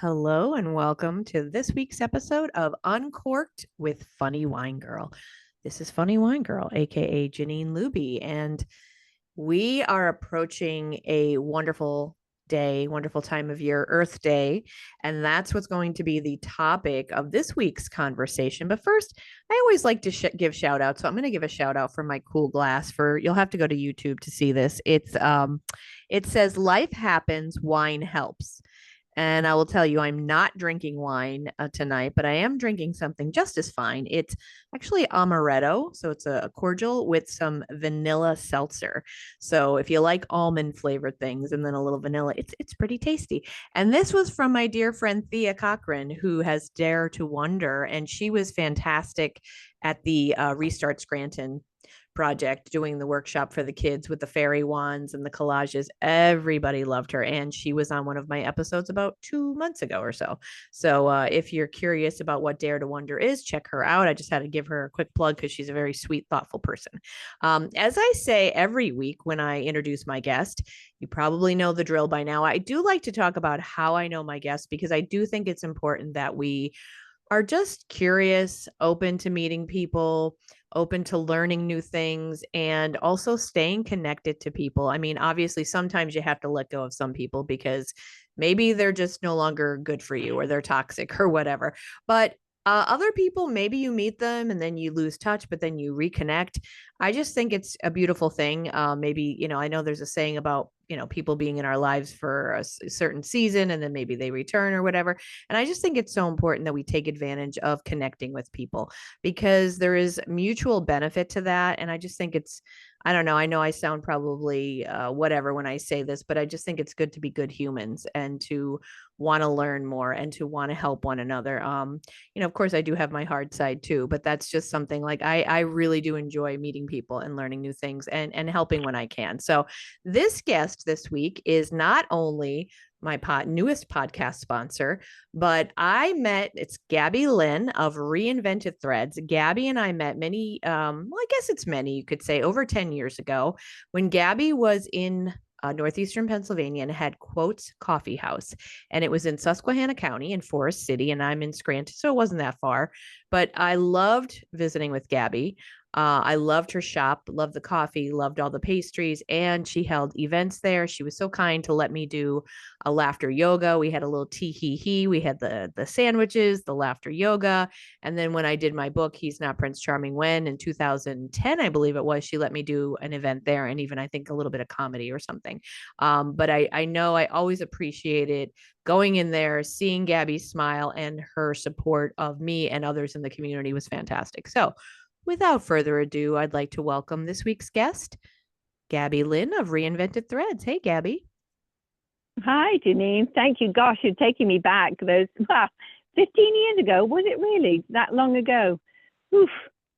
Hello and welcome to this week's episode of Uncorked with Funny Wine Girl. This is Funny Wine Girl, aka Janine Luby, and we are approaching a wonderful day, wonderful time of year, Earth Day, and that's what's going to be the topic of this week's conversation. But first, I always like to give shout outs, so I'm going to give a shout out for my cool glass. For you'll have to go to YouTube to see this. It says life happens, wine helps. And I will tell you, I'm not drinking wine tonight, but I am drinking something just as fine. It's actually amaretto. So it's a cordial with some vanilla seltzer. So if you like almond flavored things and then a little vanilla, it's pretty tasty. And this was from my dear friend Thea Cochran, who has Dare to Wonder. And she was fantastic at the Restart Scranton project doing the workshop for the kids with the fairy wands and the collages. Everybody loved her, and she was on one of my episodes about 2 months ago or so. So if you're curious about what Dare to Wonder is, check her out. I just had to give her a quick plug because she's a very sweet, thoughtful person. As I say every week when I introduce my guest, you probably know the drill by now. I do like to talk about how I know my guests because I do think it's important that we are just curious, open to meeting people, open to learning new things, and also staying connected to people. I mean, obviously, sometimes you have to let go of some people because maybe they're just no longer good for you or they're toxic or whatever. But other people, maybe you meet them and then you lose touch, but then you reconnect. I just think it's a beautiful thing. Maybe, I know there's a saying about, people being in our lives for a certain season and then maybe they return or whatever. And I just think it's so important that we take advantage of connecting with people because there is mutual benefit to that. And I just think I don't know. I know I sound probably whatever when I say this, but I just think it's good to be good humans and to want to learn more and to want to help one another. Of course, I do have my hard side too, but that's just something like I really do enjoy meeting people and learning new things and helping when I can. So this guest this week is not only my newest podcast sponsor, but it's Gabby Lynn of Reinvented Threads. Gabby and I met I guess it's many, you could say, over 10 years ago when Gabby was in northeastern Pennsylvania and had Quotes Coffee House. And it was in Susquehanna County in Forest City, and I'm in Scranton, so it wasn't that far. But I loved visiting with Gabby. I loved her shop, loved the coffee, loved all the pastries, and she held events there. She was so kind to let me do a laughter yoga. We had a little tea hee hee. We had the sandwiches, the laughter yoga. And then when I did my book, He's Not Prince Charming When, in 2010, I believe it was, she let me do an event there and even I think a little bit of comedy or something. But I know I always appreciated going in there, seeing Gabby smile, and her support of me and others in the community was fantastic. So without further ado, I'd like to welcome this week's guest, Gabby Lynn of Reinvented Threads. Hey, Gabby. Hi, Janine. Thank you. Gosh, you're taking me back. 15 years ago. Was it really that long ago? Oof.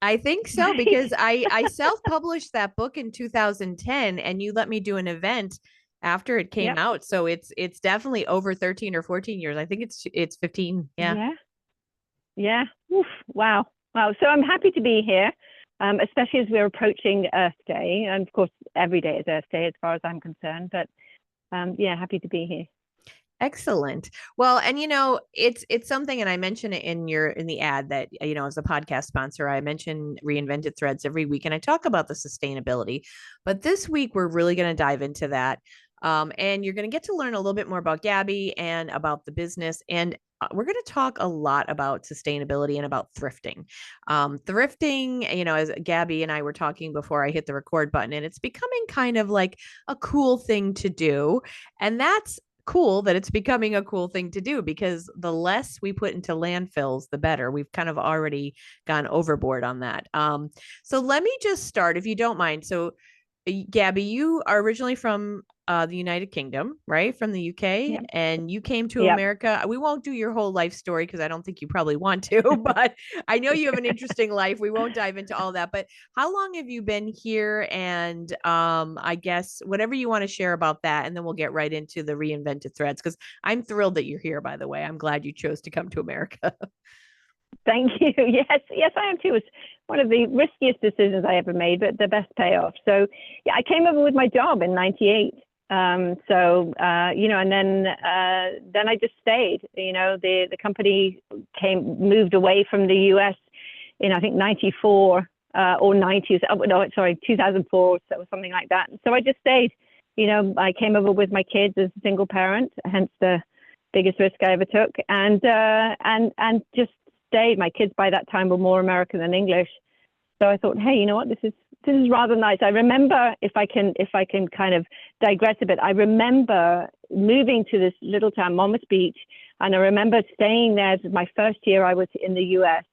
I think so because I self-published that book in 2010 and you let me do an event after it came Yep. out. So it's definitely over 13 or 14 years. I think it's 15. Yeah. Yeah. Yeah. Oof. Wow. Wow. So I'm happy to be here, especially as we're approaching Earth Day. And of course, every day is Earth Day as far as I'm concerned. But yeah, happy to be here. Excellent. Well, and it's something, and I mention it in the ad that, as a podcast sponsor, I mention Reinvented Threads every week and I talk about the sustainability. But this week we're really going to dive into that. And you're going to get to learn a little bit more about Gabby and about the business. And we're going to talk a lot about sustainability and about thrifting. Thrifting, as Gabby and I were talking before I hit the record button, and it's becoming kind of like a cool thing to do. And that's cool that it's becoming a cool thing to do because the less we put into landfills, the better. We've kind of already gone overboard on that. So let me just start, if you don't mind. So Gabby, you are originally from the United Kingdom, right? From the UK, Yep. and you came to Yep. America. We won't do your whole life story because I don't think you probably want to, but I know you have an interesting life. We won't dive into all that, but how long have you been here? And I guess whatever you want to share about that, and then we'll get right into the Reinvented Threads because I'm thrilled that you're here, by the way. I'm glad you chose to come to America. Thank you. Yes. Yes, I am too. It's one of the riskiest decisions I ever made, but the best payoff. So yeah, I came over with my job in 98. And then I just stayed. The company moved away from the US in, I think, 94 or 90s. Oh, no, sorry, 2004, so something like that. So I just stayed. I came over with my kids as a single parent, hence the biggest risk I ever took, and just stayed. My kids by that time were more American than English, so I thought, hey, you know what, this is rather nice. I remember, if I can kind of digress a bit, I remember moving to this little town, Monmouth Beach, and I remember staying there. It was my first year I was in the US,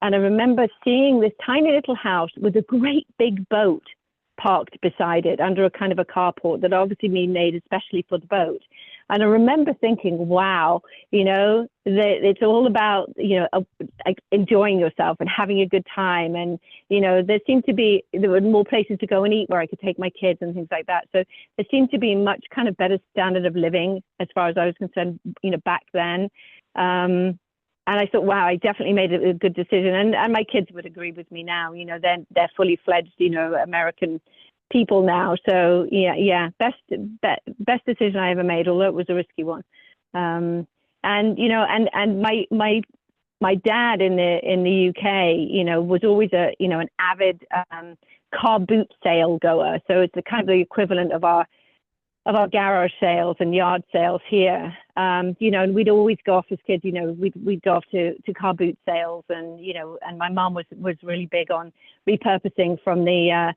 and I remember seeing this tiny little house with a great big boat parked beside it under a kind of a carport that obviously been made especially for the boat. And I remember thinking, wow, it's all about, enjoying yourself and having a good time. And, there were more places to go and eat where I could take my kids and things like that. So there seemed to be much kind of better standard of living as far as I was concerned, back then. And I thought, wow, I definitely made a good decision. And my kids would agree with me now. They're fully fledged, American people now. So best decision I ever made, although it was a risky one. And my dad in the UK, was always an avid car boot sale goer. So it's the kind of the equivalent of our garage sales and yard sales here. And we'd always go off as kids, we'd go off to car boot sales, and my mom was really big on repurposing from the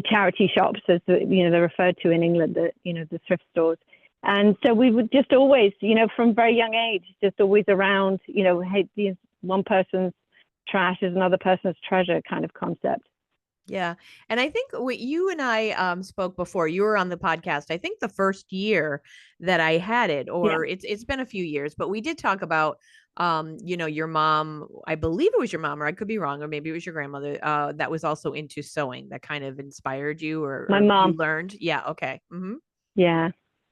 charity shops, as they're referred to in England, the thrift stores. And so we would just always, from very young age, just always around, hey, one person's trash is another person's treasure kind of concept. Yeah. And I think what you and I spoke before, you were on the podcast, I think the first year that I had it, or it's been a few years, but we did talk about your mom, I believe it was your mom, or I could be wrong, or maybe it was your grandmother, that was also into sewing, that kind of inspired you, My or you mom. learned. Yeah. Okay. Mm-hmm. Yeah.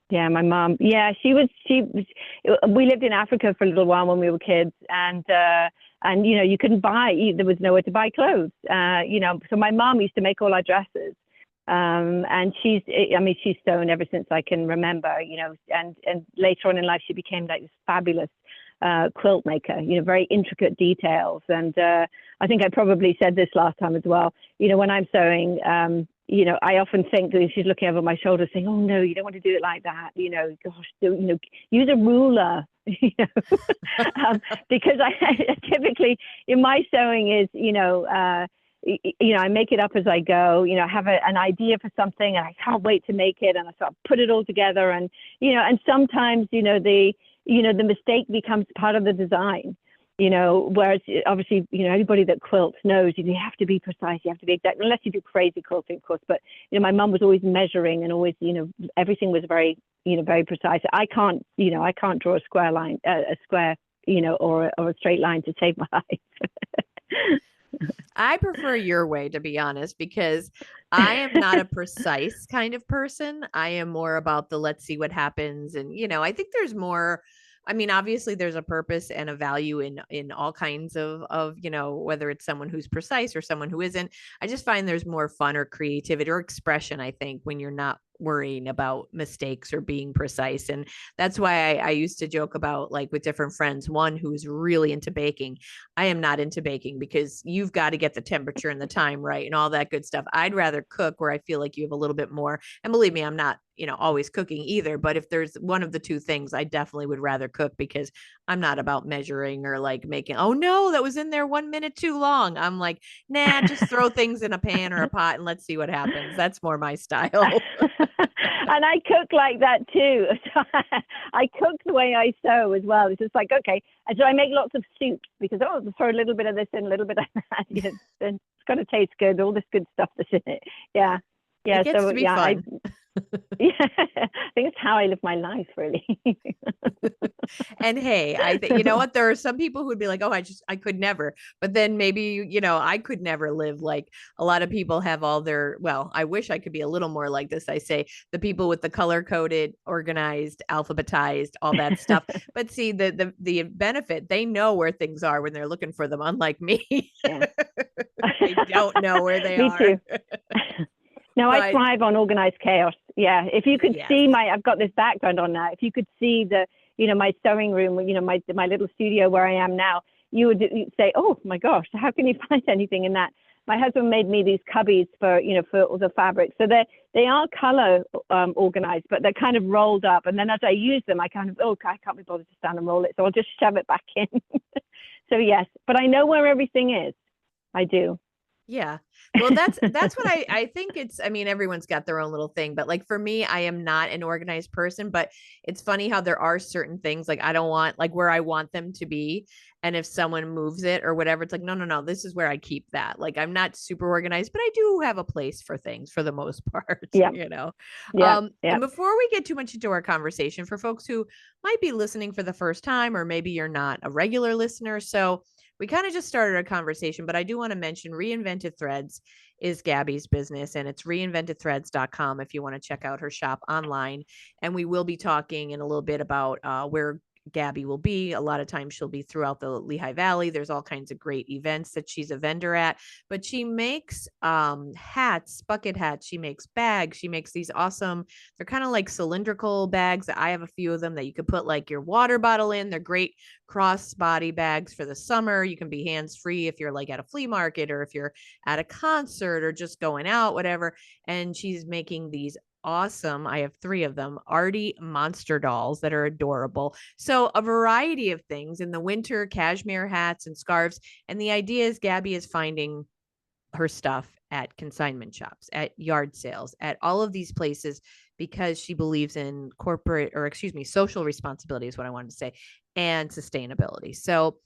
Yeah, my mom. Yeah, we lived in Africa for a little while when we were kids, and you couldn't there was nowhere to buy clothes. So my mom used to make all our dresses. And she's sewn ever since I can remember, and later on in life she became like this fabulous quilt maker, very intricate details. And I think I probably said this last time as well, when I'm sewing, I often think that she's looking over my shoulder saying, oh no, you don't want to do it like that. Gosh, use a ruler, because I typically in my sewing is, I make it up as I go, I have an idea for something and I can't wait to make it. And I sort of put it all together, and, and sometimes, the mistake becomes part of the design. Whereas obviously, anybody that quilts knows you have to be precise, you have to be exact, unless you do crazy quilting, of course. But, my mum was always measuring, and always, everything was very, very precise. I can't draw a square line, or a straight line to save my life. I prefer your way, to be honest, because I am not a precise kind of person. I am more about the let's see what happens. And, I think there's more. I mean, obviously there's a purpose and a value in all kinds of, whether it's someone who's precise or someone who isn't. I just find there's more fun or creativity or expression, I think, when you're not worrying about mistakes or being precise. And that's why I used to joke about, like, with different friends, one who's really into baking. I am not into baking because you've got to get the temperature and the time right and all that good stuff. I'd rather cook where I feel like you have a little bit more. And believe me, I'm not, always cooking either. But if there's one of the two things, I definitely would rather cook, because I'm not about measuring or like making, oh no, that was in there 1 minute too long. I'm like, nah, just throw things in a pan or a pot and let's see what happens. That's more my style. And I cook like that too. So I cook the way I sew as well. It's just like, okay. And so I make lots of soups because, throw a little bit of this in, a little bit of that. It's got to taste good. All this good stuff that's in it. Yeah. Yeah. It gets to be fun. Yeah, I think it's how I live my life, really. And hey, I think, you know what, there are some people who would be like, oh, I could never. But then maybe, I could never live like a lot of people have all their, well, I wish I could be a little more like this. I say the people with the color coded, organized, alphabetized, all that stuff. But see, the benefit, they know where things are when they're looking for them, unlike me. Yeah. I don't know where they Me are. too. No, I but thrive on organized chaos. Yeah. If you could yes. see I've got this background on now. If you could see my sewing room, my little studio where I am now, you'd say, oh my gosh, how can you find anything in that? My husband made me these cubbies for all the fabric. So they are color organized, but they're kind of rolled up. And then as I use them, I kind of, I can't be bothered to stand and roll it. So I'll just shove it back in. So yes, but I know where everything is. I do. Yeah. Well, that's what I think it's, I mean, everyone's got their own little thing, but like for me, I am not an organized person, but it's funny how there are certain things like I don't want like where I want them to be. And if someone moves it or whatever, it's like, no, no, no, this is where I keep that. Like I'm not super organized, but I do have a place for things for the most part, Yeah. you know. Yeah. Yeah. And before we get too much into our conversation, for folks who might be listening for the first time, or maybe you're not a regular listener, so we kind of just started a conversation, but I do want to mention Reinvented Threads is Gabby's business, and it's reinventedthreads.com if you want to check out her shop online. And we will be talking in a little bit about where Gabby will be. A lot of times she'll be throughout the Lehigh Valley. There's all kinds of great events that she's a vendor at, but she makes hats, bucket hats. She makes bags. She makes these awesome, they're kind of like cylindrical bags. I have a few of them that you could put like your water bottle in. They're great cross body bags for the summer. You can be hands free if you're like at a flea market or if you're at a concert or just going out, whatever. And she's making these awesome. I have three of them, arty monster dolls that are adorable. So a variety of things in the winter, cashmere hats and scarves. And the idea is Gabby is finding her stuff at consignment shops, at yard sales, at all of these places because she believes in corporate or excuse me, social responsibility is what I wanted to say and sustainability. So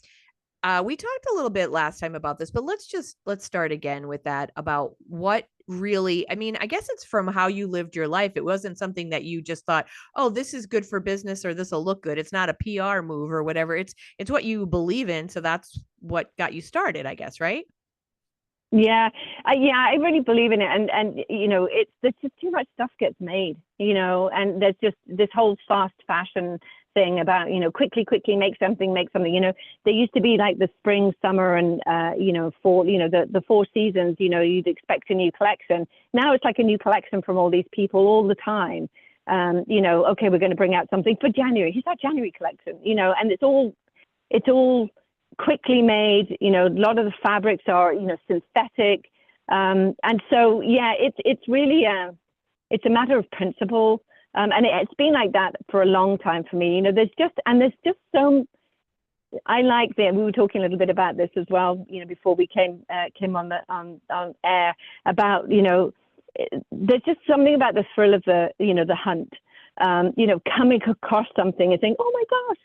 we talked a little bit last time about this, but let's start again with that about what really, I mean, I guess it's from how you lived your life. It wasn't something that you just thought, oh, this is good for business or this will look good. It's not a PR move or whatever. It's what you believe in. So that's what got you started, I guess, right? Yeah, I really believe in it, and there's just too much stuff gets made, and there's just this whole fast fashion thing about quickly make something. There used to be like the spring, summer, and fall. The four seasons. You'd expect a new collection. Now it's like a new collection from all these people all the time. Okay, we're going to bring out something for January. Here's our January collection. And it's all quickly made. A lot of the fabrics are synthetic, and so yeah, it's really it's a matter of principle, and it's been like that for a long time for me. There's just so I like that we were talking a little bit about this as well. Before we came on air about there's just something about the thrill of the hunt. Coming across something and saying, oh my gosh,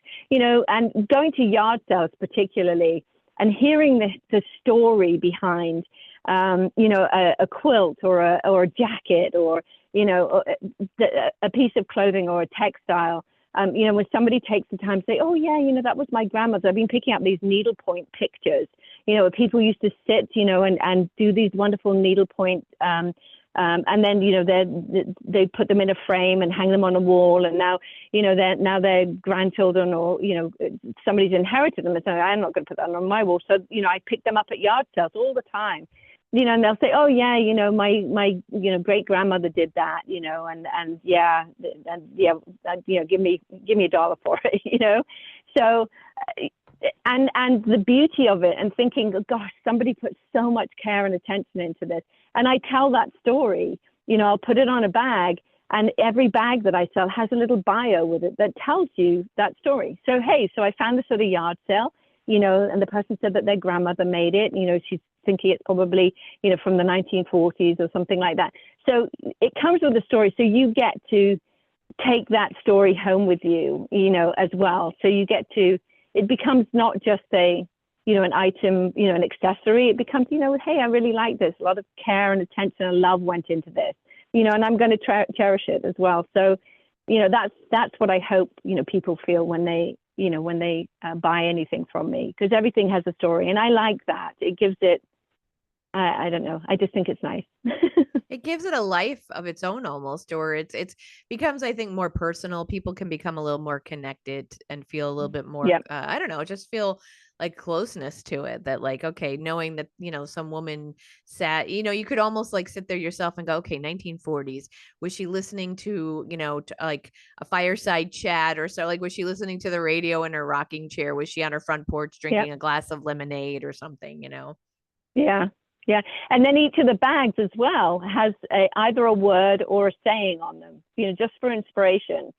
and going to yard sales particularly and hearing the story behind, a quilt or a jacket or, a piece of clothing or a textile. When somebody takes the time to say, oh yeah, that was my grandmother. I've been picking up these needlepoint pictures, people used to sit, and do these wonderful needlepoint, and then they put them in a frame and hang them on a wall, and now their grandchildren or somebody's inherited them and say, I'm not going to put that on my wall. So I pick them up at yard sales all the time, and they'll say, oh yeah, my great grandmother did that, and give me $1 for it, so. And the beauty of it, and thinking, gosh, somebody put so much care and attention into this. And I tell that story, I'll put it on a bag, and every bag that I sell has a little bio with it that tells you that story. So, hey, I found this at a yard sale, and the person said that their grandmother made it. She's thinking it's probably, from the 1940s or something like that. So it comes with a story. So you get to take that story home with you, as well. So you get to, it becomes not just an item, an accessory. It becomes, hey, I really like this. A lot of care and attention and love went into this, and I'm going to cherish it as well. So, that's what I hope, people feel when they, buy anything from me, because everything has a story. And I like that. It gives it I don't know. I just think it's nice. It gives it a life of its own almost, or it's becomes, I think, more personal. People can become a little more connected and feel a little bit more, Yeah. I don't know, just feel like closeness to it, that like, okay, knowing that, some woman sat, you could almost like sit there yourself and go, okay, 1940s, was she listening to, to like a fireside chat or so, like was she listening to the radio in her rocking chair, was she on her front porch Yeah. drinking a glass of lemonade or something. Yeah. Yeah. And then each of the bags as well has either a word or a saying on them, just for inspiration.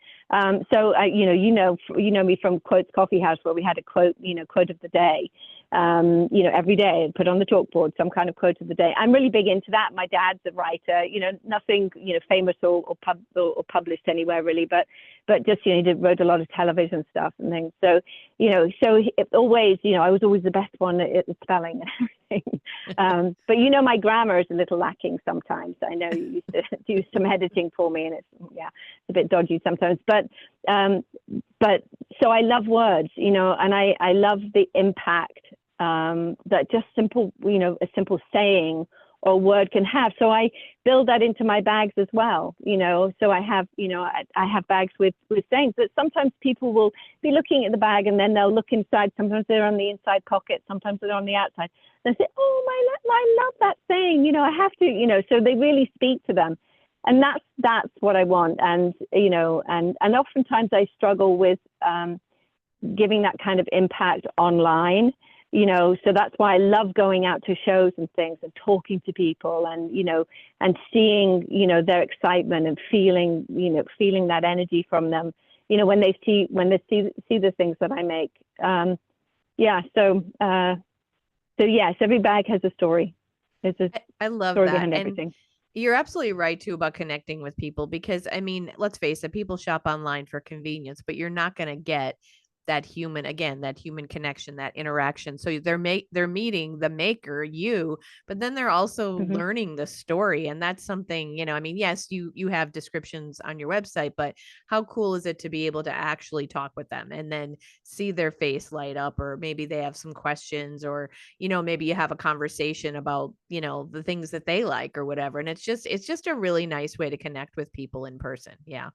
So, you know me from Quotes Coffee House, where we had a quote of the day. Every day I'd put on the chalkboard some kind of quote of the day. I'm really big into that. My dad's a writer, nothing, famous or published anywhere really, but just, he wrote a lot of television stuff and things. So, so it always, I was always the best one at spelling and everything. But my grammar is a little lacking sometimes. I know you used to do some editing for me, and it's a bit dodgy sometimes. But so I love words, and I love the impact that just a simple saying or word can have. So I build that into my bags as well, so I have, I have bags with sayings that sometimes people will be looking at the bag and then they'll look inside. Sometimes they're on the inside pocket, sometimes they're on the outside. They say, oh, I love that saying, I have to, so they really speak to them. And that's what I want. And, and oftentimes I struggle with giving that kind of impact online. So that's why I love going out to shows and things and talking to people and, and seeing, their excitement and feeling that energy from them, when they see the things that I make. So yes, every bag has a story. There's a I love story that. behind And everything. you're absolutely right too about connecting with people, because I mean, let's face it, people shop online for convenience, but you're not going to get that human connection, that interaction. So they're meeting the maker, you, but then they're also Mm-hmm. learning the story. And that's something, I mean, yes, you have descriptions on your website, but how cool is it to be able to actually talk with them and then see their face light up, or maybe they have some questions, or maybe you have a conversation about the things that they like or whatever. And it's just a really nice way to connect with people in person. Yeah.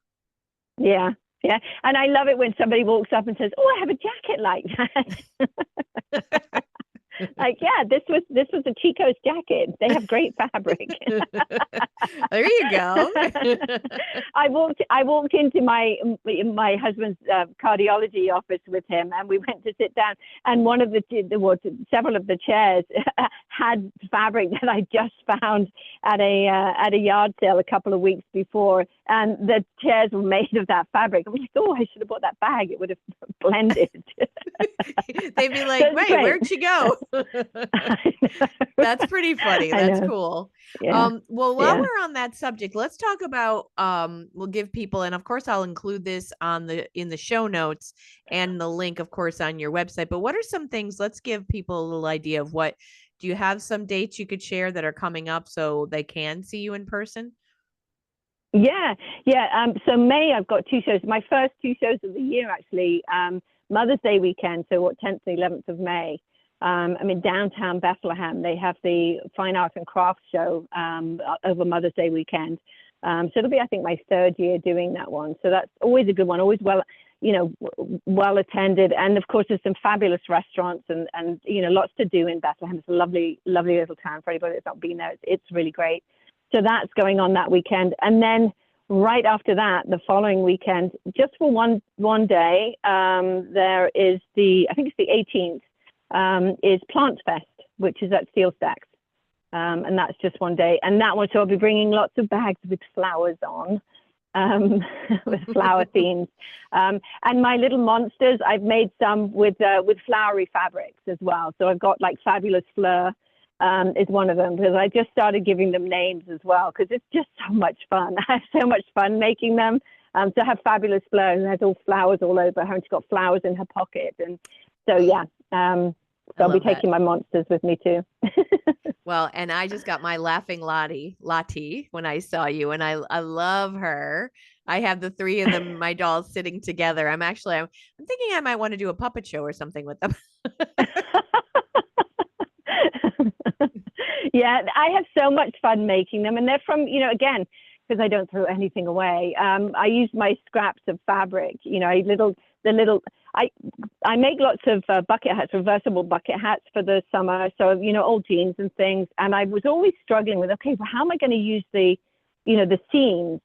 Yeah. Yeah. And I love it when somebody walks up and says, oh, I have a jacket like that. Like, yeah, this was a Chico's jacket. They have great fabric. There you go. I walked into my husband's cardiology office with him, and we went to sit down. And one of several of the chairs had fabric that I just found at a yard sale a couple of weeks before, and the chairs were made of that fabric. I was like, oh, I should have bought that bag. It would have blended. They'd be like, wait, where'd she go? That's pretty funny. That's cool. Yeah. Well, while we're on that subject, let's talk about we'll give people, and of course I'll include this in the show notes and the link, of course, on your website. But what are some things? Let's give people a little idea of what do you have some dates you could share that are coming up so they can see you in person? Yeah. So May, I've got two shows. My first two shows of the year, actually. Mother's Day weekend, so 10th and 11th of May. I'm in downtown Bethlehem. They have the Fine Arts and Crafts show over Mother's Day weekend. So it'll be, I think, my third year doing that one. So that's always a good one, always well attended. And of course, there's some fabulous restaurants and lots to do in Bethlehem. It's a lovely, lovely little town for anybody that's not been there. It's really great. So that's going on that weekend. And then right after that, the following weekend, just for one day, there is I think it's the 18th, is Plant Fest, which is at Steel Stacks. And that's just one day. And that one, so I'll be bringing lots of bags with flowers on, with flower themes. And my little monsters, I've made some with flowery fabrics as well. So I've got like Fabulous Fleur, is one of them, because I just started giving them names as well, because it's just so much fun. I have so much fun making them. So I have Fabulous Fleur, who has all flowers all over her, and she's got flowers in her pocket. And so, yeah, so I'll be taking my monsters with me too. Well, and I just got my laughing Lottie when I saw you, and I love her. I have the three of them, my dolls, sitting together. I'm thinking I might want to do a puppet show or something with them. Yeah, I have so much fun making them, and they're from, again, because I don't throw anything away. I use my scraps of fabric. The little. I I make lots of bucket hats, reversible bucket hats for the summer. So old jeans and things. And I was always struggling with, okay, well, how am I going to use the seams?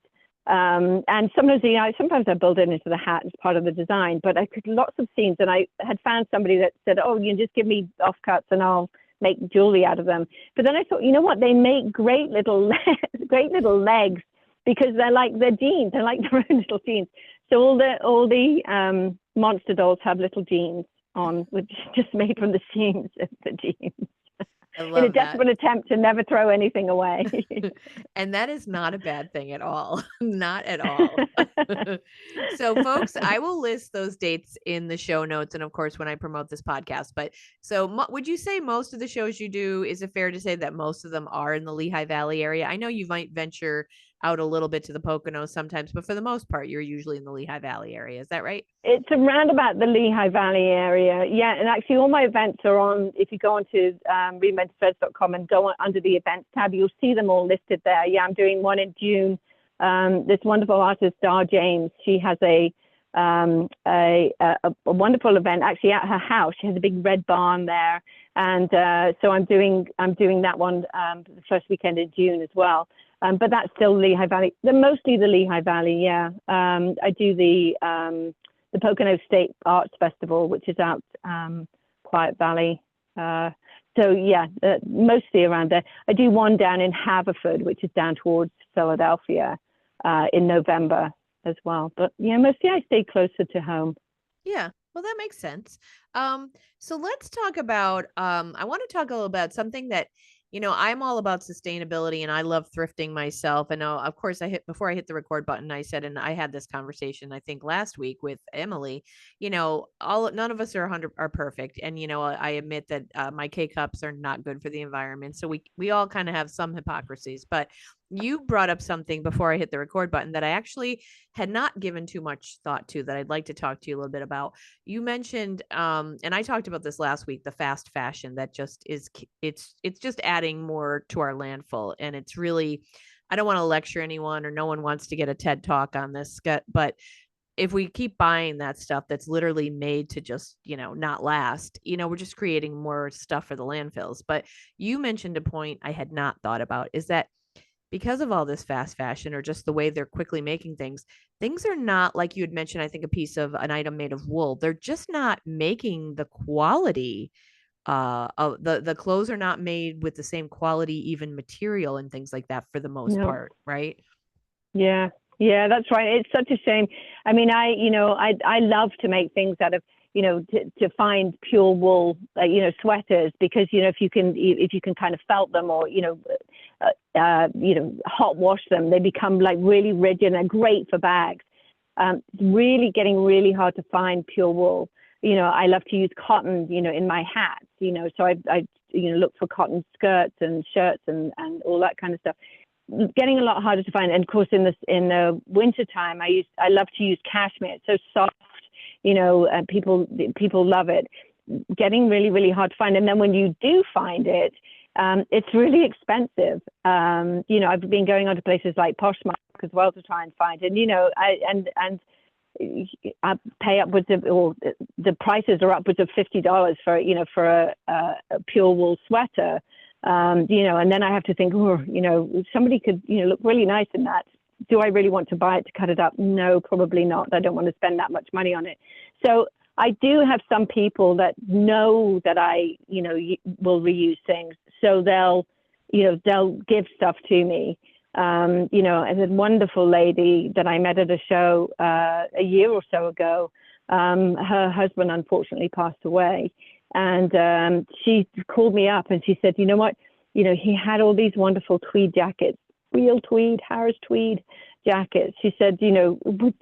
And sometimes I build it into the hat as part of the design. But I could lots of seams, and I had found somebody that said, "Oh, you just give me offcuts, and I'll make jewelry out of them." But then I thought, you know what? They make great little legs because they're jeans. They're like their own little jeans. So all the monster dolls have little jeans on, which is just made from the seams of the jeans. I In a love that. desperate attempt to never throw anything away. And that is not a bad thing at all. Not at all. So, folks, I will list those dates in the show notes. And of course, when I promote this podcast. But so, would you say most of the shows you do, is it fair to say that most of them are in the Lehigh Valley area? I know you might venture out a little bit to the Poconos sometimes, but for the most part, you're usually in the Lehigh Valley area. Is that right? It's around about the Lehigh Valley area. Yeah, and actually all my events are on, if you go onto reinventing.com and go under the events tab, you'll see them all listed there. Yeah, I'm doing one in June. This wonderful artist, Dar James, she has a wonderful event actually at her house. She has a big red barn there. And so I'm doing that one the first weekend in June as well. But that's still Lehigh Valley. They're mostly the Lehigh Valley, yeah. I do the Pocono State Arts Festival, which is out Quiet Valley. So yeah, mostly around there. I do one down in Haverford, which is down towards Philadelphia in November as well. But yeah, mostly I stay closer to home. Yeah, well, that makes sense. So let's talk about, I want to talk a little about something that, I'm all about sustainability and I love thrifting myself. And of course, before I hit the record button, I said, and I had this conversation, I think last week with Emily, none of us are 100 are perfect. And, I admit that my K cups are not good for the environment. So we all kind of have some hypocrisies, but you brought up something before I hit the record button that I actually had not given too much thought to that I'd like to talk to you a little bit about. You mentioned, and I talked about this last week, the fast fashion that just is, it's just adding more to our landfill. And it's really, I don't want to lecture anyone or no one wants to get a TED talk on this, but if we keep buying that stuff that's literally made to just, not last, we're just creating more stuff for the landfills. But you mentioned a point I had not thought about is that because of all this fast fashion or just the way they're quickly making things are not like you had mentioned, I think a piece of an item made of wool. They're just not making the quality of the clothes are not made with the same quality, even material and things like that for the most part, right? Yeah. Yeah, that's right. It's such a shame. I mean, I love to make things out of, to find pure wool, sweaters, because, if you can kind of felt them or, hot wash them, they become like really rigid and they're great for bags. It's really getting really hard to find pure wool. I love to use cotton, in my hats, so I look for cotton skirts and shirts and all that kind of stuff. Getting a lot harder to find. And of course, in the winter time, I love to use cashmere. It's so soft, and people love it. Getting really, really hard to find. And then when you do find it, it's really expensive. I've been going on to places like Poshmark as well to try and find it. I pay upwards of, or the prices are upwards of $50 for a pure wool sweater. And then I have to think, somebody could, look really nice in that. Do I really want to buy it to cut it up? No, probably not. I don't want to spend that much money on it. So I do have some people that know that I, will reuse things. So they'll give stuff to me. And a wonderful lady that I met at a show a year or so ago, her husband unfortunately passed away. And she called me up and she said, you know what, he had all these wonderful tweed jackets, real tweed, Harris tweed jackets. She said, could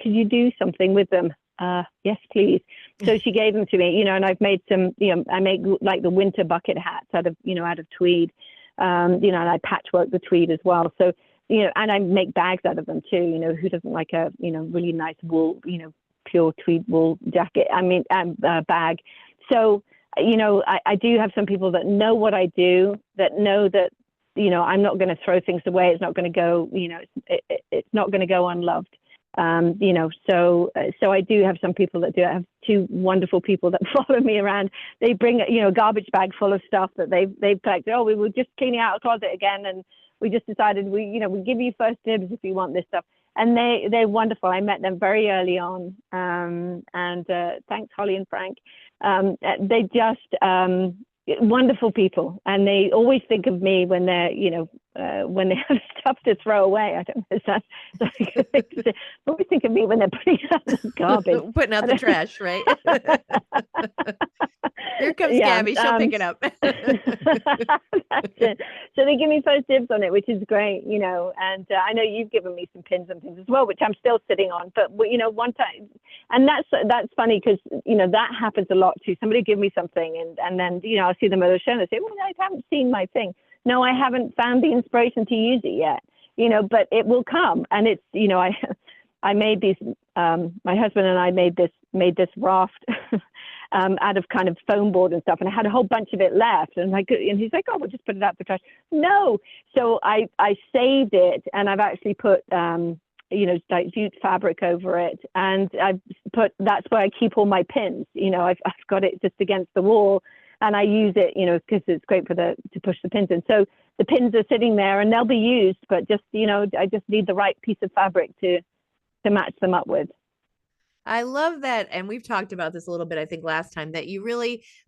you do something with them? Yes, please. So she gave them to me, and I've made some, I make like the winter bucket hats out of tweed, and I patchwork the tweed as well. So, and I make bags out of them too. Who doesn't like a, really nice wool, pure tweed wool jacket? Bag. So I do have some people that know what I do, that know that, I'm not going to throw things away. It's not going to go, it's not going to go unloved. So I do have some people that do. I have two wonderful people that follow me around. They bring, a garbage bag full of stuff that they've collected. Oh, we were just cleaning out a closet again, and we just decided we give you first dibs if you want this stuff. And they're wonderful. I met them very early on, and thanks Holly and Frank. They just wonderful people, and they always think of me when they're when they have stuff to throw away. I don't know if that's a good thing to say. Always think of me when they're putting out the garbage, putting out the trash, right? Here comes Gabby. She'll pick it up. That's it. So they give me first dibs on it, which is great, and I know you've given me some pins and things as well, which I'm still sitting on. But one time, and that's funny because that happens a lot too. Somebody give me something, and then I'll see them at a show and they say, "Well, I haven't seen my thing." No, I haven't found the inspiration to use it yet, but it will come. And it's, I made these, my husband and I made this raft out of kind of foam board and stuff. And I had a whole bunch of it left. And he's like, "Oh, we'll just put it out for trash." No. So I saved it, and I've actually put, like jute fabric over it. And that's where I keep all my pins. I've got it just against the wall. And I use it, because it's great to push the pins in. So the pins are sitting there and they'll be used, but just, I just need the right piece of fabric to match them up with. I love that. And we've talked about this a little bit, I think last time, that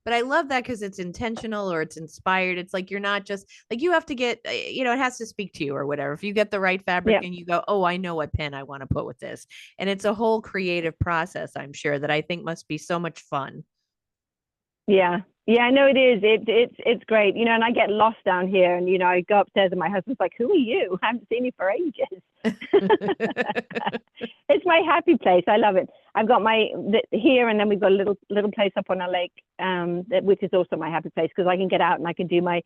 but I love that because it's intentional or it's inspired. It's like, you're not just like, you have to get, it has to speak to you or whatever. If you get the right fabric and you go, "Oh, I know what pin I want to put with this." And it's a whole creative process, I'm sure, that I think must be so much fun. Yeah. Yeah, I know it is. It's great, and I get lost down here, and I go upstairs, and my husband's like, "Who are you? I haven't seen you for ages." It's my happy place. I love it. I've got here, and then we've got a little place up on a lake, which is also my happy place because I can get out and I can do my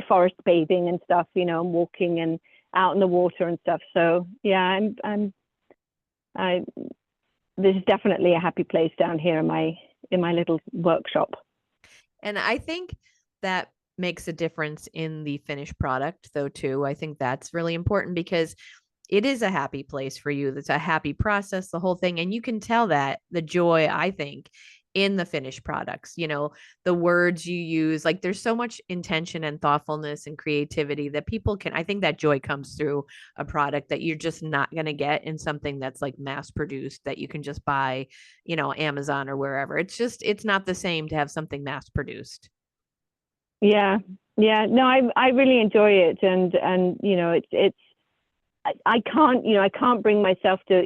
forest bathing and stuff, and walking and out in the water and stuff. So yeah, this is definitely a happy place down here in my little workshop. And I think that makes a difference in the finished product, though, too. I think that's really important because it is a happy place for you. That's a happy process, the whole thing. And you can tell that the joy, I think, in the finished products, the words you use, like there's so much intention and thoughtfulness and creativity that I think that joy comes through a product that you're just not going to get in something that's like mass produced that you can just buy, Amazon or wherever. It's not the same to have something mass produced. Yeah. Yeah. No, I really enjoy it. And it's, I can't bring myself to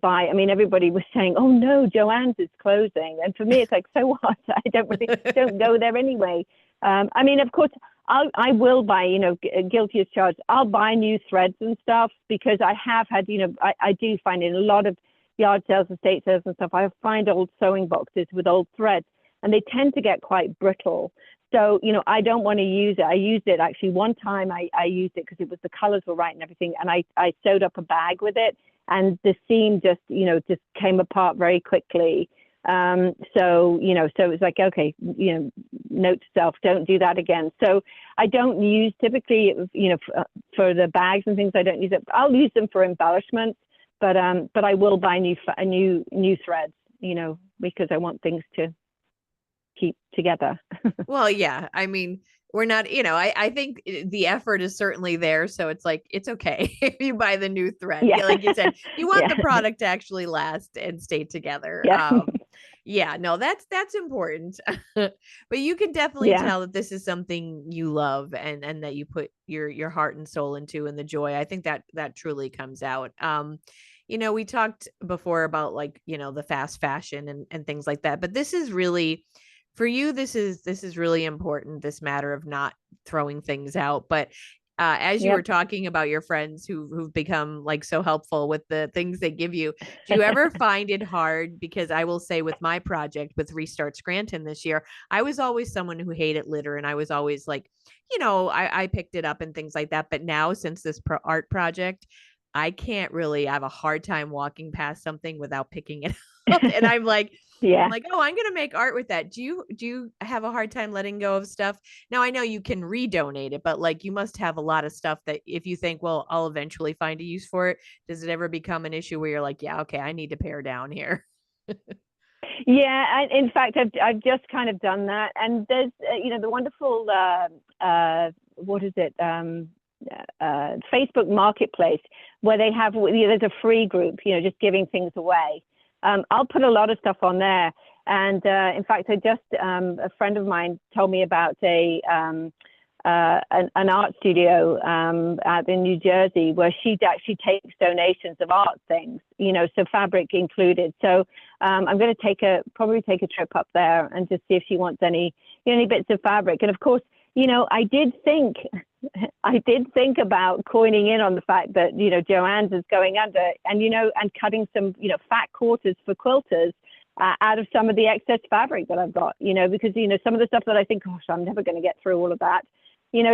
buy. I mean, everybody was saying, "Oh no, Joann's is closing," and for me, it's like, so what? I don't go there anyway. I mean, of course, I will buy. Guilty as charged. I'll buy new threads and stuff because I have had. I do find in a lot of yard sales, estate sales, and stuff. I find old sewing boxes with old threads, and they tend to get quite brittle. So, I don't want to use it. I used it actually one time. I used it because the colors were right and everything. And I sewed up a bag with it, and the seam just came apart very quickly. So it's like, okay, note to self, don't do that again. So I don't use typically, for the bags and things, I don't use it. I'll use them for embellishments, but I will buy new threads, because I want things to keep together. Well, yeah. I mean, we're not, I think the effort is certainly there. So it's like, it's okay if you buy the new thread. Yeah. Like you said, you want the product to actually last and stay together. Yeah. Yeah, no, that's important. But you can definitely tell that this is something you love and that you put your heart and soul into, and the joy. I think that truly comes out. We talked before about like, the fast fashion and things like that, but this is really, for you, this is really important, this matter of not throwing things out. But as you were talking about your friends who've become like so helpful with the things they give you, do you ever find it hard? Because I will say with my project with Restart Scranton this year, I was always someone who hated litter, and I was always like, I picked it up and things like that. But now, since this art project, I have a hard time walking past something without picking it up. And I'm like, Yeah. I'm like, oh, I'm gonna make art with that. Do you have a hard time letting go of stuff? Now I know you can redonate it, but like you must have a lot of stuff that if you think, well, I'll eventually find a use for it, does it ever become an issue where you're like, yeah, okay, I need to pare down here? Yeah, and in fact, I've just kind of done that. And there's the wonderful what is it Facebook Marketplace where they have there's a free group, just giving things away. I'll put a lot of stuff on there. And in fact, I just a friend of mine told me about an art studio out in New Jersey where she actually takes donations of art things, so fabric included. So I'm going to probably take a trip up there and just see if she wants any bits of fabric. And of course, I did think about coining in on the fact that Joann's is going under, and cutting some fat quarters for quilters out of some of the excess fabric that I've got, because some of the stuff that I think, gosh, I'm never going to get through all of that.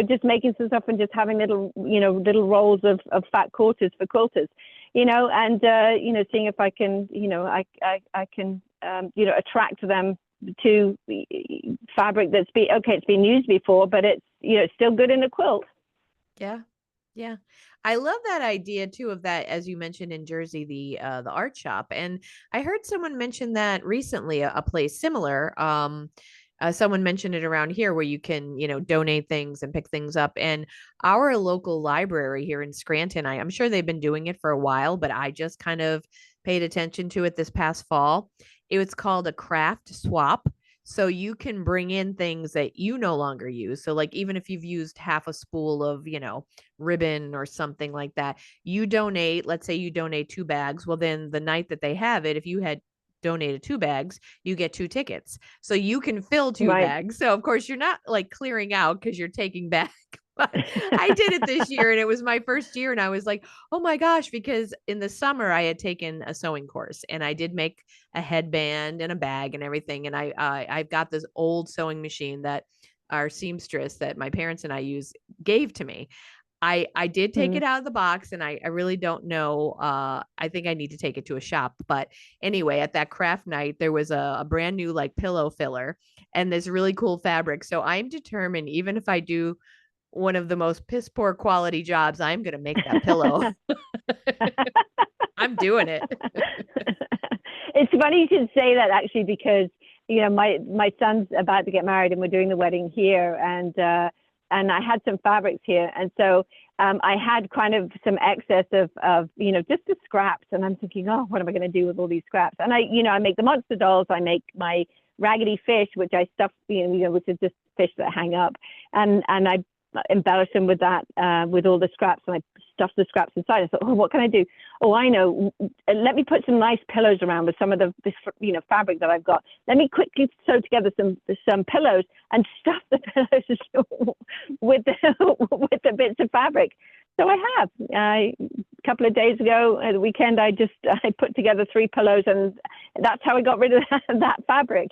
Just making some stuff and just having little rolls of fat quarters for quilters, and seeing if I can, I can, attract them to fabric that's it's been used before, but it's still good in a quilt. Yeah. Yeah. I love that idea too of that, as you mentioned in Jersey, the art shop. And I heard someone mention that recently, a place similar. Someone mentioned it around here where you can, donate things and pick things up. And our local library here in Scranton, I'm sure they've been doing it for a while, but I just kind of paid attention to it this past fall. It was called a craft swap. So you can bring in things that you no longer use. So like even if you've used half a spool of, ribbon or something like that, you donate, let's say you donate 2 bags. Well, then the night that they have it, if you had donated 2 bags, you get 2 tickets. So you can fill two Right. bags. So of course you're not like clearing out because you're taking back. But I did it this year and it was my first year and I was like, oh my gosh, because in the summer I had taken a sewing course and I did make a headband and a bag and everything. And I've got this old sewing machine that our seamstress that my parents and I use gave to me. I did take Mm. it out of the box and I really don't know. I think I need to take it to a shop. But anyway, at that craft night, there was a brand new like pillow filler and this really cool fabric. So I'm determined, even if I do one of the most piss poor quality jobs, I'm going to make that pillow. I'm doing it. It's funny you should say that actually, because my son's about to get married and we're doing the wedding here, and I had some fabrics here, and so I had kind of some excess of just the scraps, and I'm thinking, oh, what am I going to do with all these scraps? And I make the monster dolls, I make my raggedy fish, which I stuff, which is just fish that hang up, and I embellish them with that, with all the scraps, and I stuff the scraps inside. I thought, oh, what can I do? Oh, I know. Let me put some nice pillows around with some of this fabric that I've got. Let me quickly sew together some pillows and stuff the pillows with the bits of fabric. So I have. A couple of days ago, at the weekend, I put together 3 pillows, and that's how I got rid of that fabric.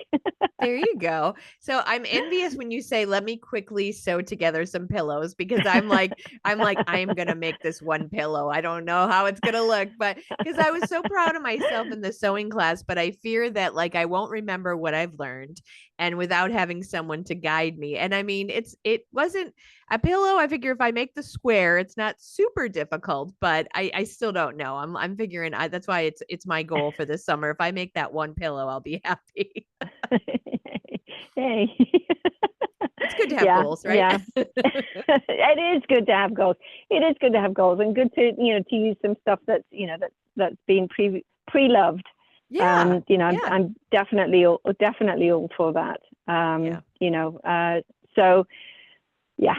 There you go. So I'm envious when you say, let me quickly sew together some pillows, because I'm gonna make this one pillow. I don't know how it's gonna look, but because I was so proud of myself in the sewing class, but I fear that like I won't remember what I've learned and without having someone to guide me. And I mean, it wasn't a pillow. I figure if I make the square, it's not super difficult, but I still don't know. I'm figuring that's why it's my goal for this summer. If I make that one pillow, I'll be happy. Hey. It's good to have Yeah, goals, right? yeah. It is good to have goals. It is good to have goals, and good to to use some stuff that's been pre-loved. Yeah. Yeah. I'm definitely all for that. Yeah. So yeah,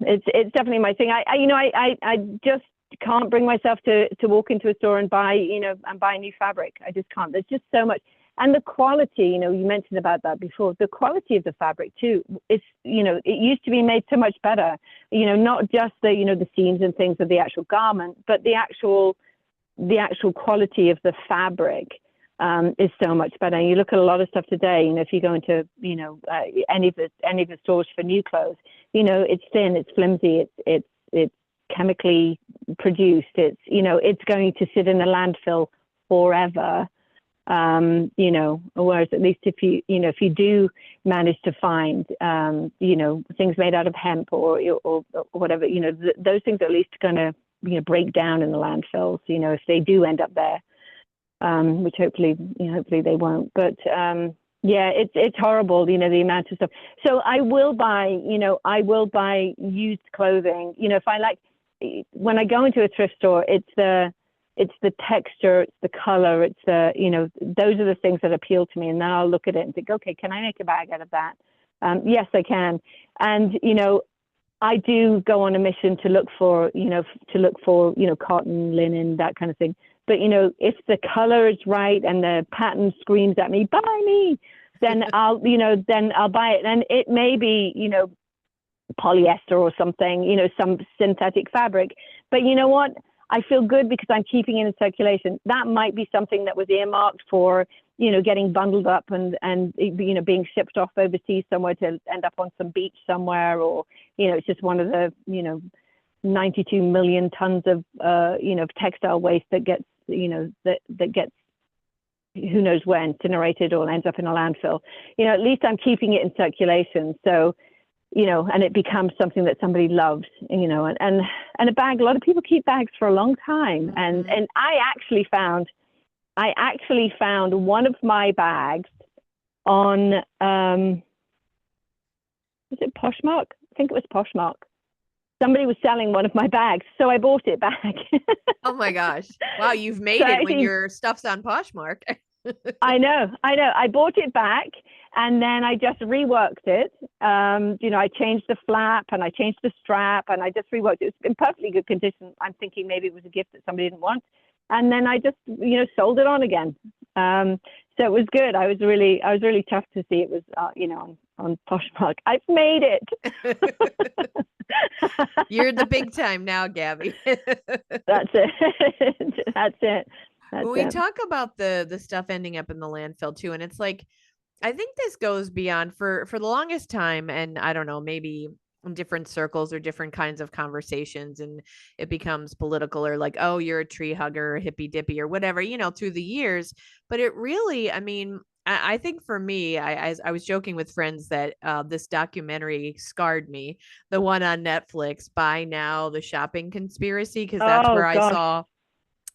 it's definitely my thing. I just can't bring myself to walk into a store and buy new fabric. I just can't. There's just so much. And the quality, you mentioned about that before, the quality of the fabric too, it used to be made so much better, not just the seams and things of the actual garment, but the actual quality of the fabric is so much better. And you look at a lot of stuff today, if you go into, any of the stores for new clothes, it's thin, it's flimsy, it's chemically produced, it's going to sit in the landfill forever. whereas at least if you do manage to find, things made out of hemp or whatever, those things are at least going to, break down in the landfills, if they do end up there, which hopefully they won't. But it's horrible, the amount of stuff. So I will buy used clothing. If I like, when I go into a thrift store, it's the texture, it's the color, it's those are the things that appeal to me. And then I'll look at it and think, okay, can I make a bag out of that? Yes, I can. And, I do go on a mission to look for cotton, linen, that kind of thing. But, if the color is right and the pattern screams at me, buy me, then I'll buy it. And it may be, polyester or something, some synthetic fabric. But you know what? I feel good because I'm keeping it in circulation. That might be something that was earmarked for, getting bundled up and being shipped off overseas somewhere to end up on some beach somewhere, or, it's just one of the, 92 million tons of, textile waste that gets, that gets, who knows where, incinerated or ends up in a landfill. At least I'm keeping it in circulation. So, and it becomes something that somebody loves, and a bag, a lot of people keep bags for a long time. And I actually found one of my bags on, was it Poshmark? I think it was Poshmark. Somebody was selling one of my bags, so I bought it back. Oh my gosh. Wow, you've made it when your stuff's on Poshmark. I know. I bought it back and then I just reworked it. I changed the flap and I changed the strap and I just reworked it. It's in perfectly good condition. I'm thinking maybe it was a gift that somebody didn't want. And then I just, sold it on again. So it was good. I was really tough to see it was, on Poshmark. I've made it. You're the big time now, Gabby. That's it. That's it. We talk about the stuff ending up in the landfill too, and it's like, I think this goes beyond for the longest time, and I don't know, maybe in different circles or different kinds of conversations, and it becomes political or like, oh, you're a tree hugger, or hippy dippy, or whatever, through the years. But it really, I mean, I think for me, I was joking with friends that this documentary scarred me, the one on Netflix, Buy Now, the shopping conspiracy, because that's where I saw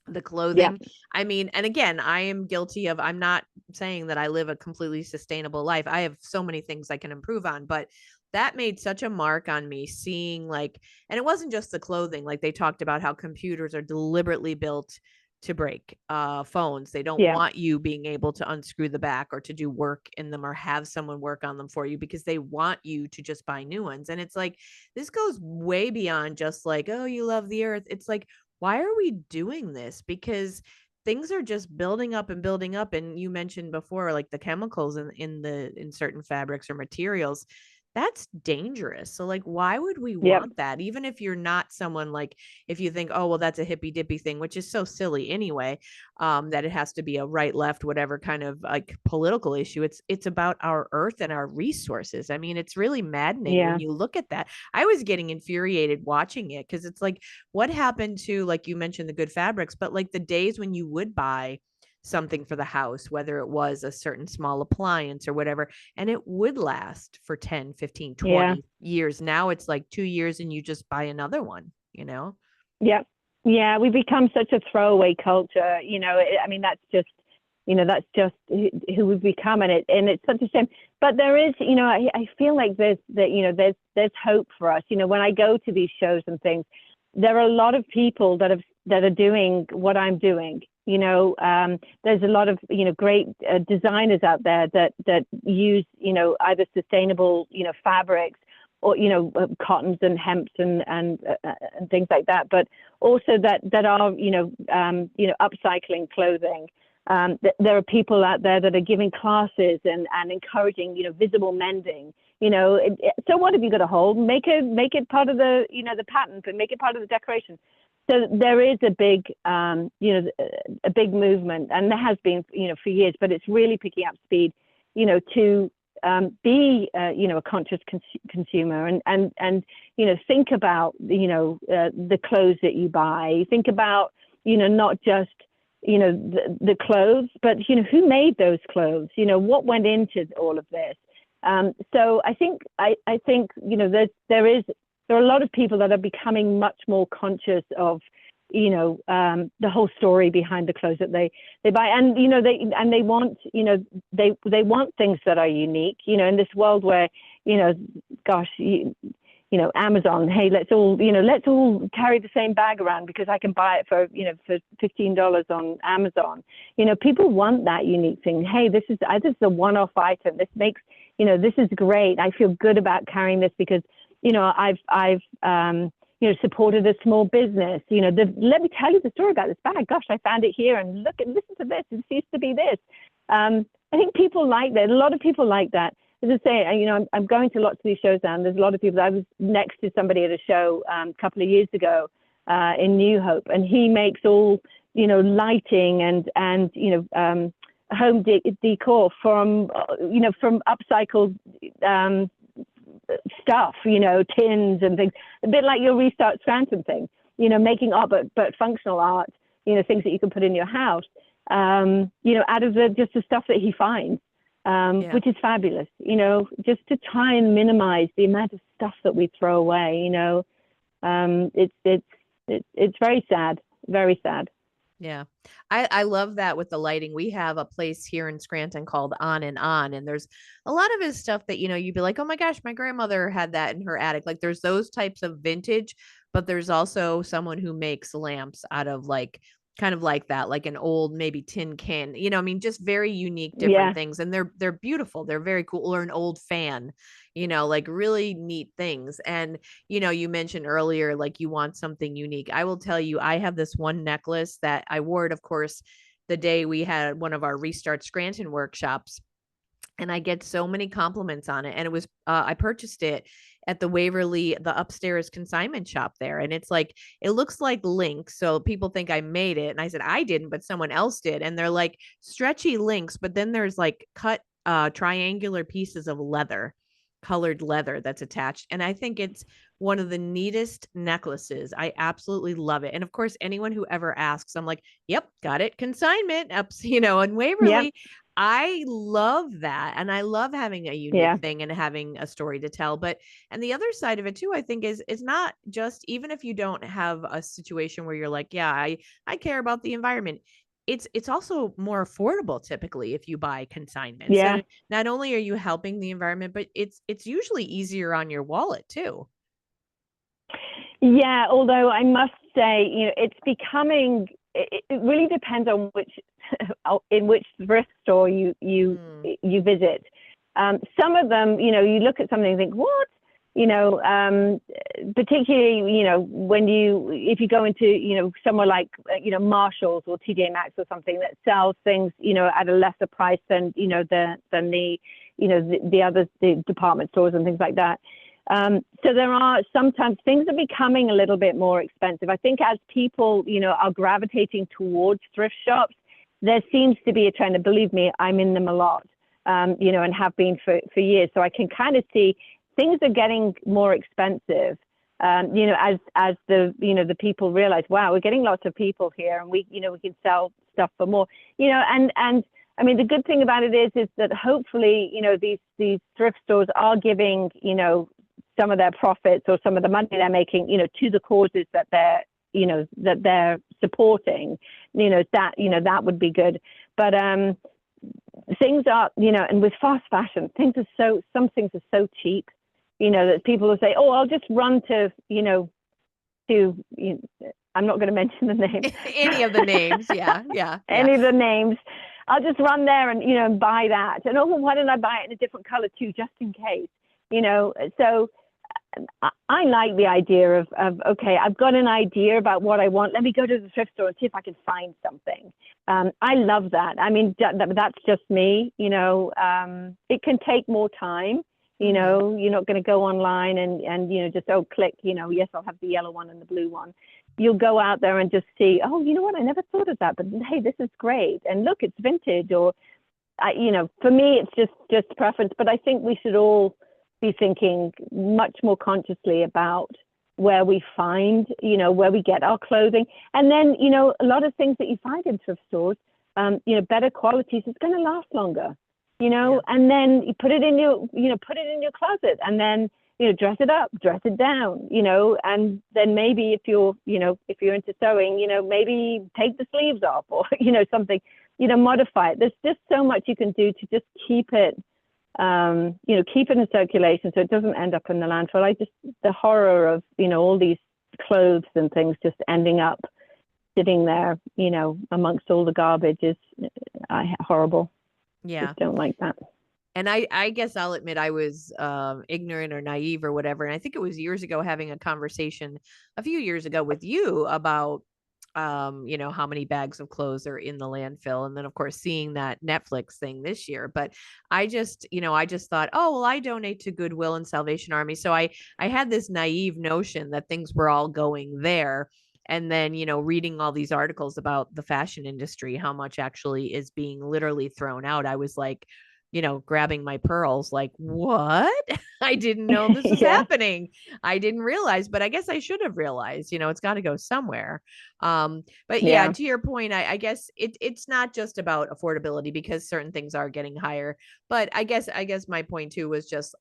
the clothing. Yeah. I mean, and again, I am guilty of, I'm not saying that I live a completely sustainable life. I have so many things I can improve on, but that made such a mark on me seeing like, and it wasn't just the clothing, like they talked about how computers are deliberately built to break phones. They don't want you being able to unscrew the back or to do work in them or have someone work on them for you because they want you to just buy new ones. And it's like, this goes way beyond just like, oh, you love the earth. It's like, why are we doing this? Because things are just building up and building up. And you mentioned before, like the chemicals in certain fabrics or materials, that's dangerous. So like, why would we want that? Even if you're not someone like, if you think, oh, well, that's a hippy dippy thing, which is so silly anyway, that it has to be a right, left, whatever kind of like political issue. It's about our earth and our resources. I mean, it's really maddening when you look at that. I was getting infuriated watching it because it's like, what happened to, like you mentioned, the good fabrics, but like the days when you would buy something for the house, whether it was a certain small appliance or whatever, and it would last for 10, 15, 20 years. Now it's like 2 years and you just buy another one, Yeah. We become such a throwaway culture, I mean, that's just who we've become, and it's such a shame. But there is, I feel like there's hope for us. When I go to these shows and things, there are a lot of people that are doing what I'm doing. There's a lot of great designers out there that use either sustainable fabrics or cottons and hemps and things like that, but also that are upcycling clothing. There are people out there that are giving classes and encouraging visible mending. So what have you got to hold? Make it part of the the pattern, but make it part of the decoration. So there is a big, a big movement, and there has been, for years, but it's really picking up speed, to be, a conscious consumer and think about, the clothes that you buy. Think about, not just the clothes, but who made those clothes? What went into all of this? So I think there are a lot of people that are becoming much more conscious of the whole story behind the clothes that they buy, and they want they want things that are unique, in this world where gosh, Amazon, hey, let's all carry the same bag around because I can buy it for $15 on Amazon. People want that unique thing. Hey, this is a one-off item. This makes this is great. I feel good about carrying this because I've supported a small business. Let me tell you the story about this bag. Gosh, I found it here, and listen to this. It used to be this. I think people like that. A lot of people like that. As I say, I'm going to lots of these shows now, and there's a lot of people. I was next to somebody at a show a couple of years ago in New Hope, and he makes all lighting and home decor from upcycled stuff, tins and things, a bit like your Restart Scranton thing, making art, but functional art, things that you can put in your house, out of just the stuff that he finds, which is fabulous, just to try and minimize the amount of stuff that we throw away, it's very sad, very sad. Yeah. I love that with the lighting. We have a place here in Scranton called On and On, and there's a lot of his stuff that, you'd be like, oh my gosh, my grandmother had that in her attic. Like there's those types of vintage, but there's also someone who makes lamps out of kind of like that, like an old maybe tin can, just very unique, different things. And they're beautiful. They're very cool. Or an old fan, like really neat things. And, you mentioned earlier, like you want something unique. I will tell you, I have this one necklace that I wore it, of course, the day we had one of our Restart Scranton workshops. And I get so many compliments on it. And it was, I purchased it at the Waverly, the upstairs consignment shop there. And it's like, it looks like links. So people think I made it. And I said, I didn't, but someone else did. And they're like stretchy links, but then there's like cut triangular pieces of colored leather that's attached. And I think it's one of the neatest necklaces. I absolutely love it. And of course, anyone who ever asks, I'm like, yep, got it. Consignment up, in Waverly. Yep. I love that. And I love having a unique thing and having a story to tell. And the other side of it too, I think is not just, even if you don't have a situation where you're like, yeah, I care about the environment. It's also more affordable typically if you buy consignment. Yeah. So not only are you helping the environment, but it's usually easier on your wallet too. Yeah. Although I must say, it's becoming, it really depends on in which thrift store you visit. Some of them, you look at something and think, what? Particularly, if you go into, somewhere like, Marshall's or TJ Maxx or something that sells things, at a lesser price than the other department stores and things like that. So there are sometimes things are becoming a little bit more expensive. I think as people, are gravitating towards thrift shops, there seems to be a trend, and believe me, I'm in them a lot, and have been for years. So I can kind of see things are getting more expensive, as the people realize, wow, we're getting lots of people here, and we can sell stuff for more, and I mean, the good thing about it is that hopefully, these thrift stores are giving, some of their profits or some of the money they're making, to the causes that they're supporting, that would be good. But things are, and with fast fashion, some things are so cheap, that people will say, oh, I'll just run to, I'm not going to mention the names. Any of the names. Yeah. Any of the names. I'll just run there and, and buy that. And oh, well, why don't I buy it in a different color too, just in case, so I like the idea of, okay, I've got an idea about what I want. Let me go to the thrift store and see if I can find something. I love that. I mean, that's just me, it can take more time. You're not going to go online and just, click, yes, I'll have the yellow one and the blue one. You'll go out there and just see, oh, you know what? I never thought of that, but hey, this is great. And look, it's vintage, or, for me, it's just preference, but I think we should all be thinking much more consciously about, where we find, where we get our clothing. And then, a lot of things that you find in thrift stores, better qualities, it's going to last longer, Yeah. and then you put it in your closet, and then, dress it up, dress it down, and then maybe if you're into sewing, maybe take the sleeves off or, something, modify it. There's just so much you can do to just keep it, keep it in circulation so it doesn't end up in the landfill. The horror of, all these clothes and things just ending up sitting there, amongst all the garbage is horrible. Yeah. Just don't like that. And I guess I'll admit I was ignorant or naive or whatever. And I think it was years ago having a conversation a few years ago with you about how many bags of clothes are in the landfill. And then of course seeing that Netflix thing this year. But I just thought, oh, well, I donate to Goodwill and Salvation Army. So I had this naive notion that things were all going there. And then, reading all these articles about the fashion industry, how much actually is being literally thrown out. I was like, grabbing my pearls, like, what? I didn't know this was Yeah. happening. I didn't realize, but I guess I should have realized, it's got to go somewhere. But yeah, Yeah. to your point, I guess it's not just about affordability because certain things are getting higher. But I guess my point too was just,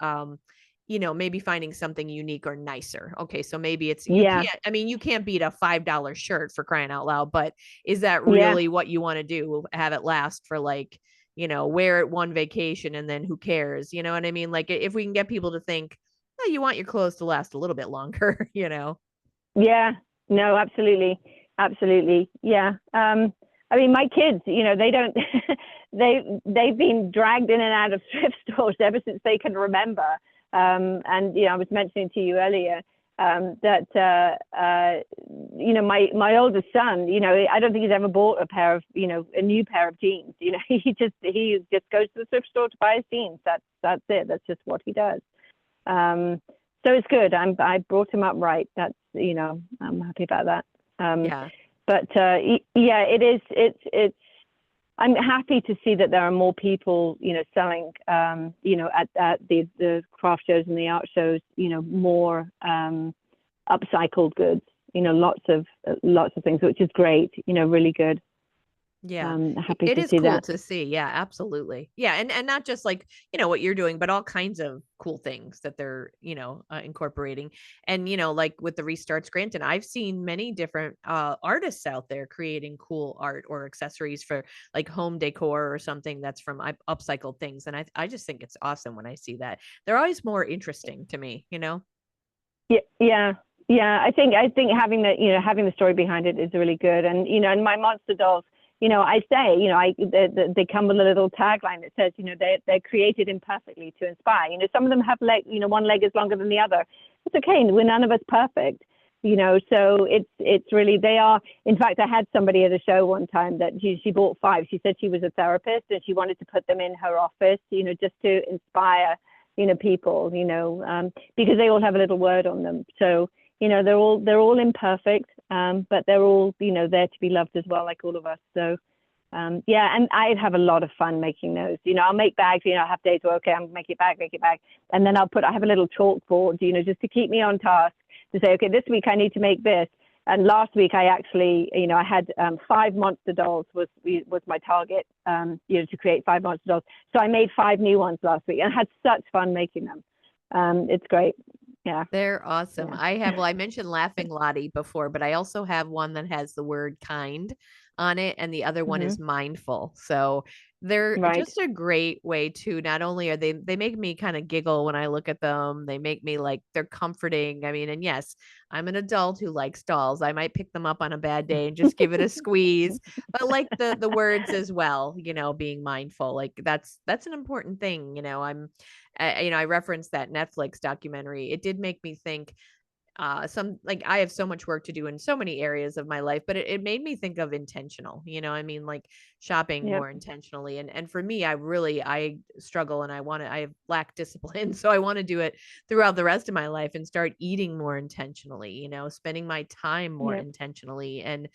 maybe finding something unique or nicer. Okay, so maybe Yeah. you can't beat a $5 shirt for crying out loud, but is that Yeah. really what you want to do? Have it last for like, wear it one vacation and then who cares? You know what I mean? Like if we can get people to think, oh, you want your clothes to last a little bit longer, Yeah. No, absolutely. Absolutely. Yeah. I mean, my kids, they don't, they've been dragged in and out of thrift stores ever since they can remember. And, I was mentioning to you earlier, that, my oldest son, I don't think he's ever bought a new pair of jeans. He just goes to the thrift store to buy his jeans. That's it. That's just what he does. So it's good. I brought him up right. I'm happy about that. Yeah. But yeah, it is. It's. I'm happy to see that there are more people, selling, at the craft shows and the art shows, more upcycled goods. Lots of things, which is great. Really good. Yeah. Happy It to is see cool that. to see. Yeah, absolutely. Yeah, and not just like, what you're doing, but all kinds of cool things that they're, incorporating. And like with the Restarts grant, and I've seen many different artists out there creating cool art or accessories for like home decor or something that's from upcycled things. And I just think it's awesome when I see that. They're always more interesting to me. Yeah, yeah, yeah. I think having having the story behind it is really good. And and my monster dolls, I say, they come with a little tagline that says, they're created imperfectly to inspire. Some of them have one leg is longer than the other. It's okay. We're none of us perfect. So it's really, they are. In fact, I had somebody at a show one time that she bought 5. She said she was a therapist and she wanted to put them in her office, just to inspire, people, because they all have a little word on them. So, they're all imperfect, but they're all, there to be loved as well, like all of us. So, yeah, and I have a lot of fun making those. I'll make bags. I have days where, okay, I'm make it bag, and then I have a little chalkboard, just to keep me on task to say, okay, this week I need to make this. And last week I actually, I had 5 monster dolls was my target, to create 5 monster dolls. So I made 5 new ones last week and had such fun making them. It's great. Yeah. They're awesome. Yeah. I mentioned Laughing Lottie before, but I also have one that has the word kind on it, and the other one Mm-hmm. is mindful. So they're Right. just a great way to, not only are they make me kind of giggle when I look at them, they make me like, they're comforting. I mean, and yes, I'm an adult who likes dolls. I might pick them up on a bad day and just give it a squeeze, but like the words as well, being mindful, like that's an important thing. I referenced that Netflix documentary. It did make me think, some, like, I have so much work to do in so many areas of my life, but it made me think of intentional, like shopping Yeah. more intentionally. And for me, I struggle and I lack discipline. So I want to do it throughout the rest of my life and start eating more intentionally, spending my time more Yeah. intentionally. And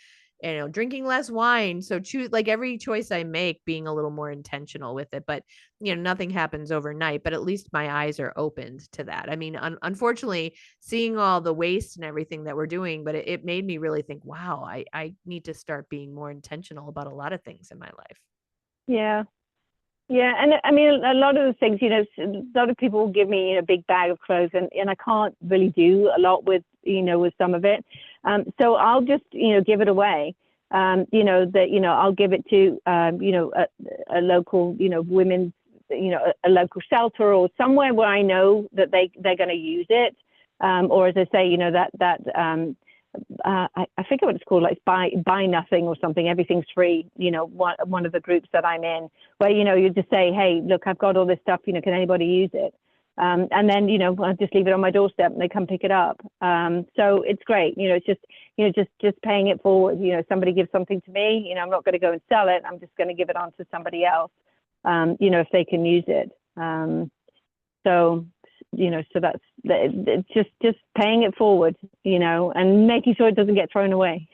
drinking less wine. So choose, like, every choice I make, being a little more intentional with it. But, nothing happens overnight, but at least my eyes are opened to that. I mean, unfortunately, seeing all the waste and everything that we're doing, but it made me really think, wow, I need to start being more intentional about a lot of things in my life. Yeah. Yeah, and I mean, a lot of the things, a lot of people will give me a big bag of clothes, and I can't really do a lot with, with some of it. So I'll just, give it away. I'll give it to, a local, women's, a local shelter or somewhere where I know that they're going to use it. Or as I say, I forget what it's called, like buy nothing or something. Everything's free. One of the groups that I'm in, where you just say, hey, look, I've got all this stuff. Can anybody use it? And then I just leave it on my doorstep and they come pick it up. So it's great. It's just paying it forward. Somebody gives something to me. I'm not going to go and sell it. I'm just going to give it on to somebody else. If they can use it. So that's it's just paying it forward, and making sure it doesn't get thrown away.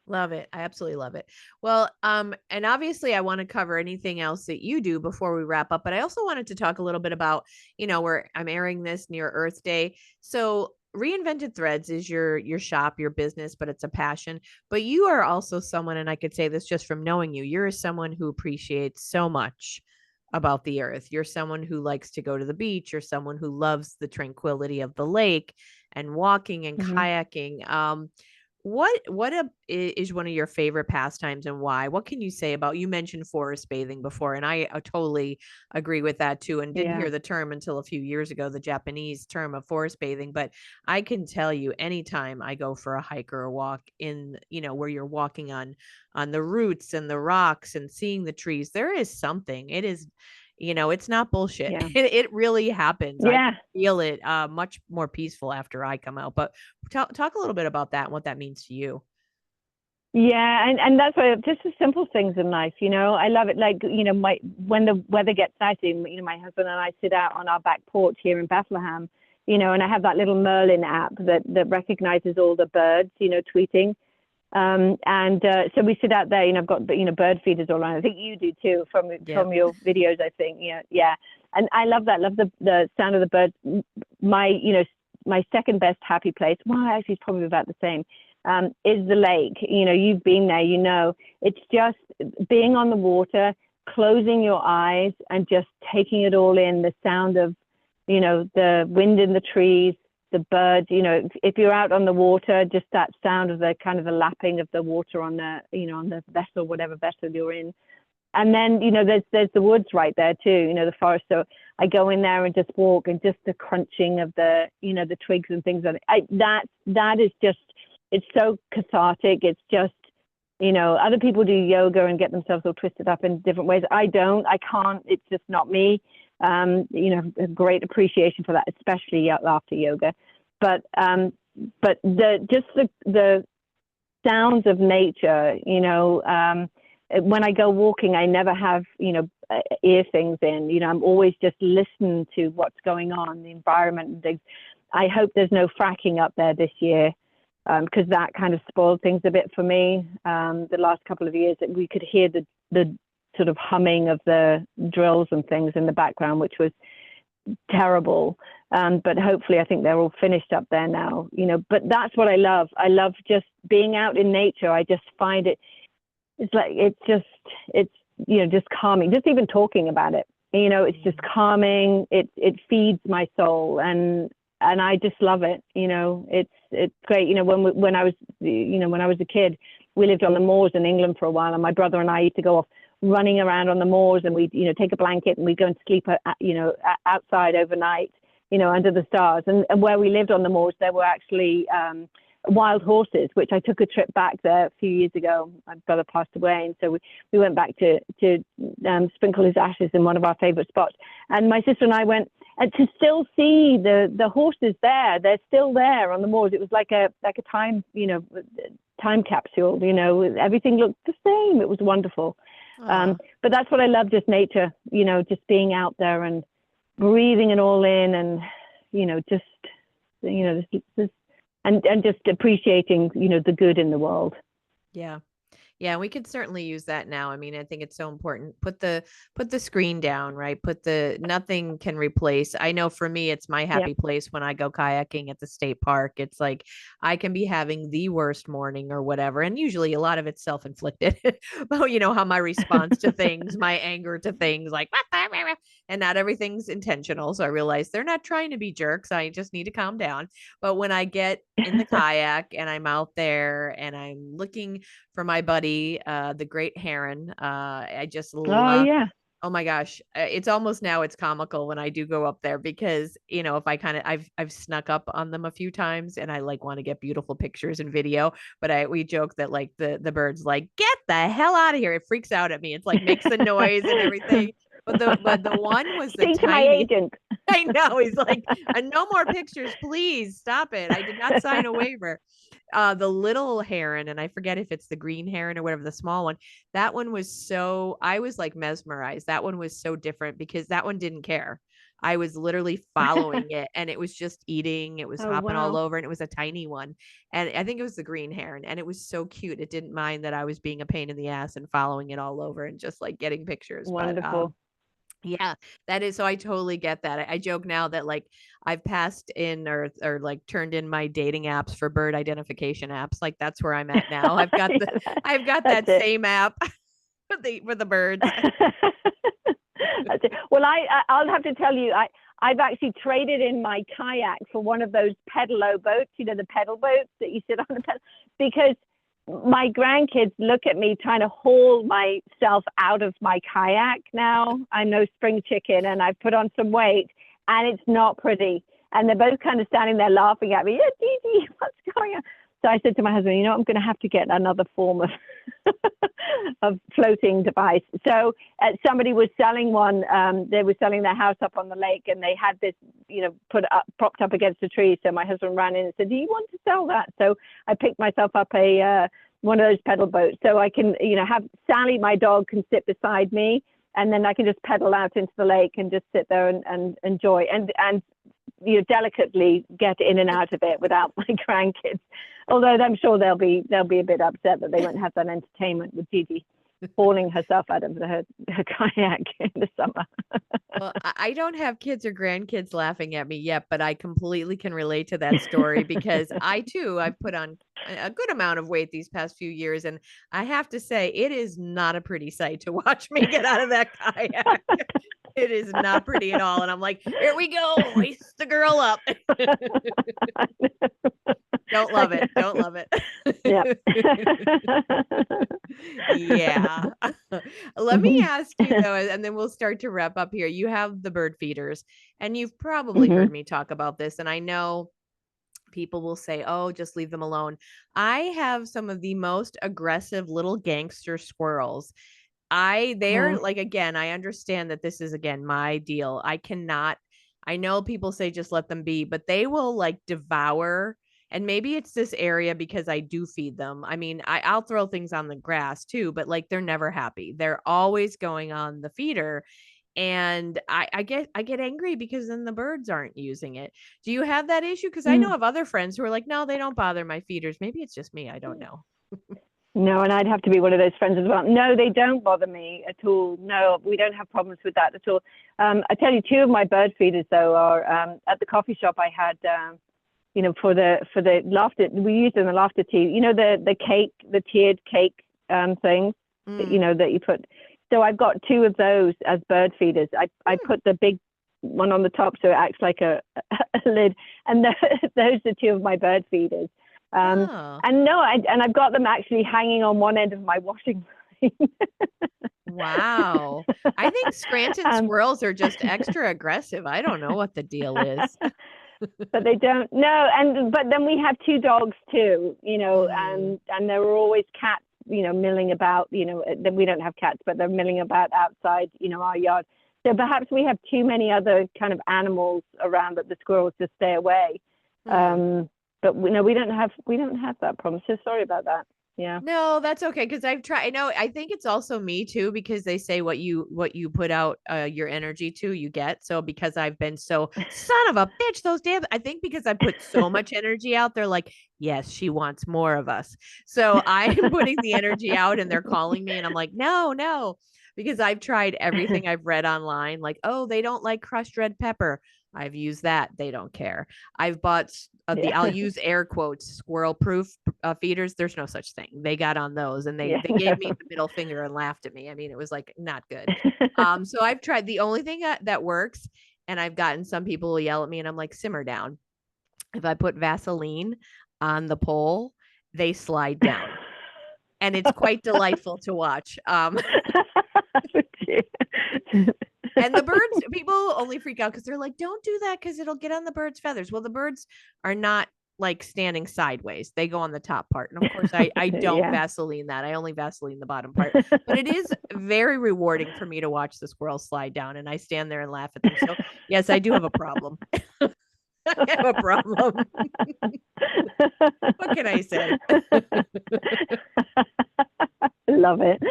Love it. I absolutely love it. Well, and obviously I want to cover anything else that you do before we wrap up, but I also wanted to talk a little bit about, where I'm airing this near Earth Day. So Reinvented Threads is your shop, your business, but it's a passion. But you are also someone, and I could say this just from knowing you, you're someone who appreciates so much about the earth. You're someone who likes to go to the beach. You're someone who loves the tranquility of the lake and walking and Mm-hmm. kayaking. Is one of your favorite pastimes, and why? What can you say about, you mentioned forest bathing before, and I totally agree with that too, and didn't Yeah. hear the term until a few years ago, the Japanese term of forest bathing. But I can tell you, anytime I go for a hike or a walk in, where you're walking on the roots and the rocks and seeing the trees, there is something. It is, it's not bullshit. Yeah. It really happens. I Yeah. feel it much more peaceful after I come out. But talk a little bit about that and what that means to you. Yeah, and that's why just the simple things in life, I love it. Like, when the weather gets nice, my husband and I sit out on our back porch here in Bethlehem, and I have that little Merlin app that recognizes all the birds, tweeting. So we sit out there, I've got, bird feeders all around. I think you do too, from Yep. your videos, I think. Yeah. Yeah. And I love that. Love the sound of the birds. My second best happy place, well, actually it's probably about the same, is the lake. You've been there, it's just being on the water, closing your eyes and just taking it all in, the sound of, the wind in the trees, the birds, if you're out on the water, just that sound of the kind of the lapping of the water on the, on the vessel, whatever vessel you're in. And then, there's the woods right there too, the forest. So I go in there and just walk, and just the crunching of the, the twigs and things. That is just, it's so cathartic. It's just, other people do yoga and get themselves all twisted up in different ways. I can't, it's just not me. A great appreciation for that, especially after yoga. But the sounds of nature, when I go walking, I never have, ear things in, I'm always just listening to what's going on, the environment and things. I hope there's no fracking up there this year, because that kind of spoiled things a bit for me. The last couple of years, that we could hear the sort of humming of the drills and things in the background, which was terrible. But hopefully, I think they're all finished up there now, but that's what I love. I love just being out in nature. I just find it's just calming. Just even talking about it, it's just calming. It feeds my soul, and I just love it. It's great. When I was a kid, we lived on the moors in England for a while, and my brother and I used to go off running around on the moors, and we'd take a blanket and we'd go and sleep outside overnight, under the stars. And where we lived on the moors, there were actually wild horses, which I took a trip back there a few years ago. My brother passed away, and so we went back to sprinkle his ashes in one of our favorite spots. And my sister and I went, and to still see the horses there, they're still there on the moors. It was like a time, time capsule. Everything looked the same. It was wonderful. But that's what I love, just nature. Just being out there and breathing it all in, and just and just appreciating the good in the world. Yeah. Yeah, we could certainly use that now. I mean, I think it's so important. Put the screen down, right? Put the nothing can replace. I know for me it's my Yep. happy place when I go kayaking at the state park. It's like I can be having the worst morning or whatever, and usually a lot of it's self-inflicted. But you know how my response to things, my anger to things like and not everything's intentional. So I realize they're not trying to be jerks. I just need to calm down. But when I get in the kayak and I'm out there and I'm looking for my buddy, the great heron. I just Oh love. yeah. Oh my gosh, it's almost now it's comical when I do go up there because you know if I kind of I've snuck up on them a few times and I like want to get beautiful pictures and video, but I we joke that like the bird's like get the hell out of here. It freaks out at me. It's like makes the noise and everything. But the one was the Speak to my tiny. agent. I know. He's like, no more pictures, please. Stop it. I did not sign a waiver. The little heron, and I forget if it's the green heron or whatever, the small one. That one was so I was like mesmerized. That one was so different because that one didn't care. I was literally following it and it was just eating, it was Oh hopping all wow. over, and it was a tiny one. And I think it was the green heron, and it was so cute. It didn't mind that I was being a pain in the ass and following it all over and just like getting pictures. But Wonderful. yeah, that is so I totally get that. I joke now that like I've passed in or like turned in my dating apps for bird identification apps. Like that's where I'm at now. Yeah, I've got that's that it. same app for the birds. That's it. Well, I'll have to tell you, I've actually traded in my kayak for one of those pedalo boats, you know, the pedal boats that you sit on the pedal, because my grandkids look at me trying to haul myself out of my kayak now. I'm no spring chicken and I've put on some weight and it's not pretty. And they're both kind of standing there laughing at me. Yeah, Dee Dee, what's going on? So I said to my husband, you know, I'm going to have to get another form of of floating device. So somebody was selling one. They were selling their house up on the lake, and they had this, you know, propped up against a tree. So my husband ran in and said, "Do you want to sell that?" So I picked myself up a one of those pedal boats, so I can, you know, have Sally, my dog, can sit beside me, and then I can just pedal out into the lake and just sit there and enjoy and you know, delicately get in and out of it without my grandkids. Although I'm sure they'll be a bit upset that they won't have that entertainment with Gigi hauling herself out of her kayak in the summer. Well, I don't have kids or grandkids laughing at me yet, but I completely can relate to that story because I too, I've put on a good amount of weight these past few years. And I have to say, it is not a pretty sight to watch me get out of that kayak. It is not pretty at all. And I'm like, here we go, hoist the girl up. Don't love it. Don't love it. Yep. Yeah. Let me Mhm. ask you though, and then we'll start to wrap up here. You have the bird feeders, and you've probably Mhm. heard me talk about this. And I know people will say, oh, just leave them alone. I have some of the most aggressive little gangster squirrels. They're Oh. like, again, I understand that this is again my deal. I cannot, I know people say just let them be, but they will like devour. And maybe it's this area because I do feed them. I mean, I'll throw things on the grass too, but like they're never happy. They're always going on the feeder. And I get angry because then the birds aren't using it. Do you have that issue? Because I know Mm. of other friends who are like, no, they don't bother my feeders. Maybe it's just me. I don't know. No, and I'd have to be one of those friends as well. No, they don't bother me at all. No, we don't have problems with that at all. I tell you, two of my bird feeders though are at the coffee shop. I had, you know, for the laughter, we used in the laughter tea. You know, the cake, the tiered cake things, you Mm. know, that you put. So I've got two of those as bird feeders. I Mm. put the big one on the top so it acts like a lid, and those are two of my bird feeders. Um, Oh. and no, and I've got them actually hanging on one end of my washing machine. Wow. I think Scranton um, squirrels are just extra aggressive. I don't know what the deal is. but they don't. No, and but then we have two dogs too, you know, Mm. and there are always cats, you know, milling about. You know, we don't have cats, but they're milling about outside, you know, our yard. So perhaps we have too many other kind of animals around that the squirrels just stay away. Hmm. But we don't have that problem. So sorry about that. Yeah. No, that's okay because I've tried. I know. I think it's also me too because they say what you put out your energy to, you get. So because I've been so son of a bitch, those damn. I think because I put so much energy out, they're like, yes, she wants more of us. So I'm putting the energy out, and they're calling me, and I'm like, no, no, because I've tried everything I've read online. Like, oh, they don't like crushed red pepper. I've used that. They don't care. I've bought Yeah. I'll use air quotes, squirrel proof feeders. There's no such thing. They got on those and they Yeah. they gave me the middle finger and laughed at me. I mean, it was like not good. So I've tried the only thing that works, and I've gotten some people will yell at me, and I'm like, simmer down. If I put Vaseline on the pole, they slide down, and it's quite delightful to watch. And the birds, people only freak out because they're like, don't do that because it'll get on the bird's feathers. Well, the birds are not like standing sideways. They go on the top part. And of course, I don't Yeah. Vaseline that. I only Vaseline the bottom part. But it is very rewarding for me to watch the squirrels slide down and I stand there and laugh at them. So yes, I do have a problem. I have a problem. What can I say? Love it.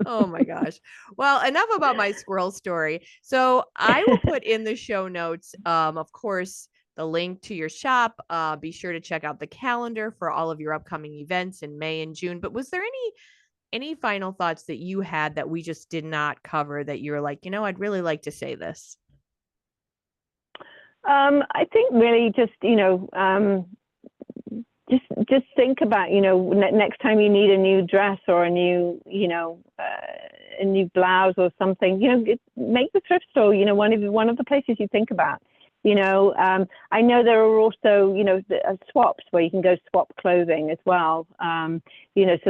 Oh my gosh. Well, enough about my squirrel story. So I will put in the show notes, of course, the link to your shop. Be sure to check out the calendar for all of your upcoming events in May and June. But was there any final thoughts that you had that we just did not cover that you were like, I'd really like to say this? I think really just, just think about, next time you need a new dress or a new, a new blouse or something, make the thrift store, one of the places you think about. I know there are also, swaps where you can go swap clothing as well. So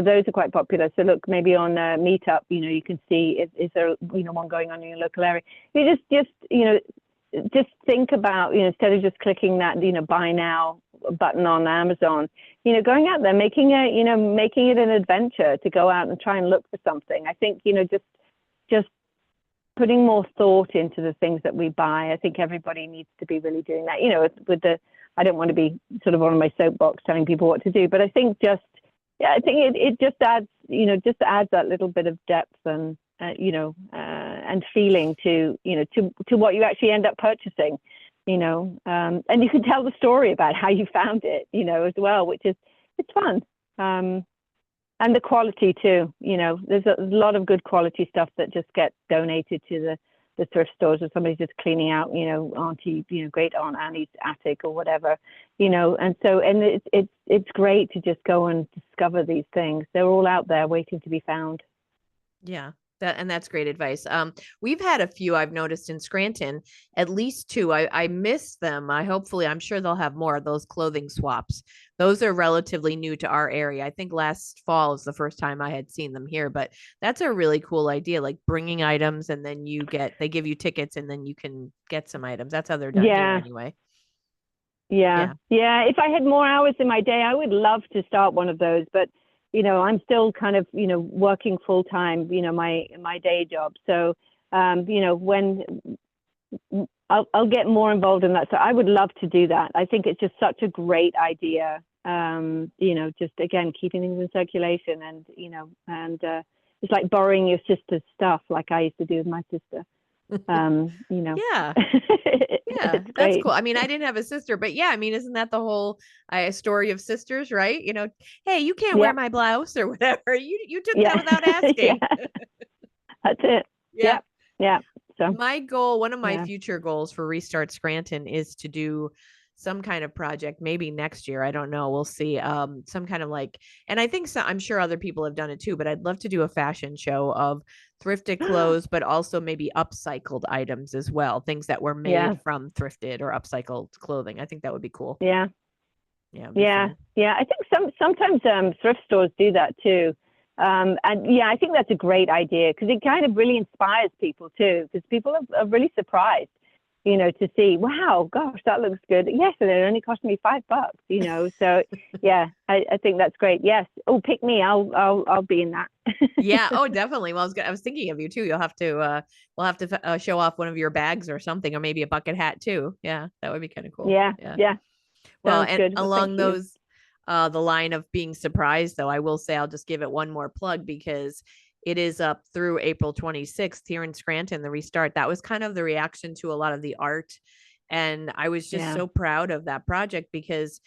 those are quite popular. So look, maybe on Meetup, you can see is there, one going on in your local area. You just think about, instead of just clicking that, buy now button on Amazon, going out there, making it an adventure to go out and try and look for something. I think, just putting more thought into the things that we buy. I think everybody needs to be really doing that, I don't want to be sort of on my soapbox telling people what to do, but I think I think it just adds, just adds that little bit of depth and, and feeling to what you actually end up purchasing, and you can tell the story about how you found it, as well, which is, it's fun. And the quality too, there's a lot of good quality stuff that just gets donated to the thrift stores, or somebody's just cleaning out, auntie, great Aunt Annie's attic or whatever, and so, and it's great to just go and discover these things. They're all out there waiting to be found. Yeah. That's great advice. We've had a few I've noticed in Scranton, at least two. I miss them. I'm sure they'll have more of those clothing swaps. Those are relatively new to our area. I think last fall is the first time I had seen them here, but that's a really cool idea. Like bringing items and then they give you tickets and then you can get some items. That's how they're done here Yeah. anyway. Yeah. Yeah. Yeah. If I had more hours in my day, I would love to start one of those, but I'm still kind of, working full time, my day job. So, when I'll get more involved in that. So I would love to do that. I think it's just such a great idea. Just again, keeping things in circulation and it's like borrowing your sister's stuff, like I used to do with my sister. Yeah. Yeah, It's that's great. cool. I mean, I didn't have a sister, but yeah, I mean, isn't that the whole story of sisters, right? Hey, you can't wear Yep. my blouse or whatever. You took that Yeah. without Yeah. asking. That's it. Yeah. Yep. Yeah. So, One of my yeah. future goals for Restart Scranton is to do some kind of project, maybe next year. I don't know. We'll see. Some kind of and I think I'm sure other people have done it too, but I'd love to do a fashion show of thrifted clothes, but also maybe upcycled items as well. Things that were Yeah. made from thrifted or upcycled clothing. I think that would be cool. Yeah. Yeah, it'd be Yeah. fun. Yeah. I think sometimes thrift stores do that too. And yeah, I think that's a great idea because it kind of really inspires people too, because people are really surprised, to see, wow, gosh, that looks good. Yes, and it only cost me $5, So yeah, I think that's great. Yes. Oh, pick me. I'll be in that. Yeah. Oh, definitely. Well, I was thinking of you too. We'll have to show off one of your bags or something, or maybe a bucket hat too. Yeah, that would be kind of cool. Yeah. Yeah. Yeah. Well, Sounds and good. Well, thank along you. the line of being surprised, though. I will say I'll just give it one more plug because it is up through April 26th here in Scranton, the restart. That was kind of the reaction to a lot of the art. And I was just Yeah. so proud of that project because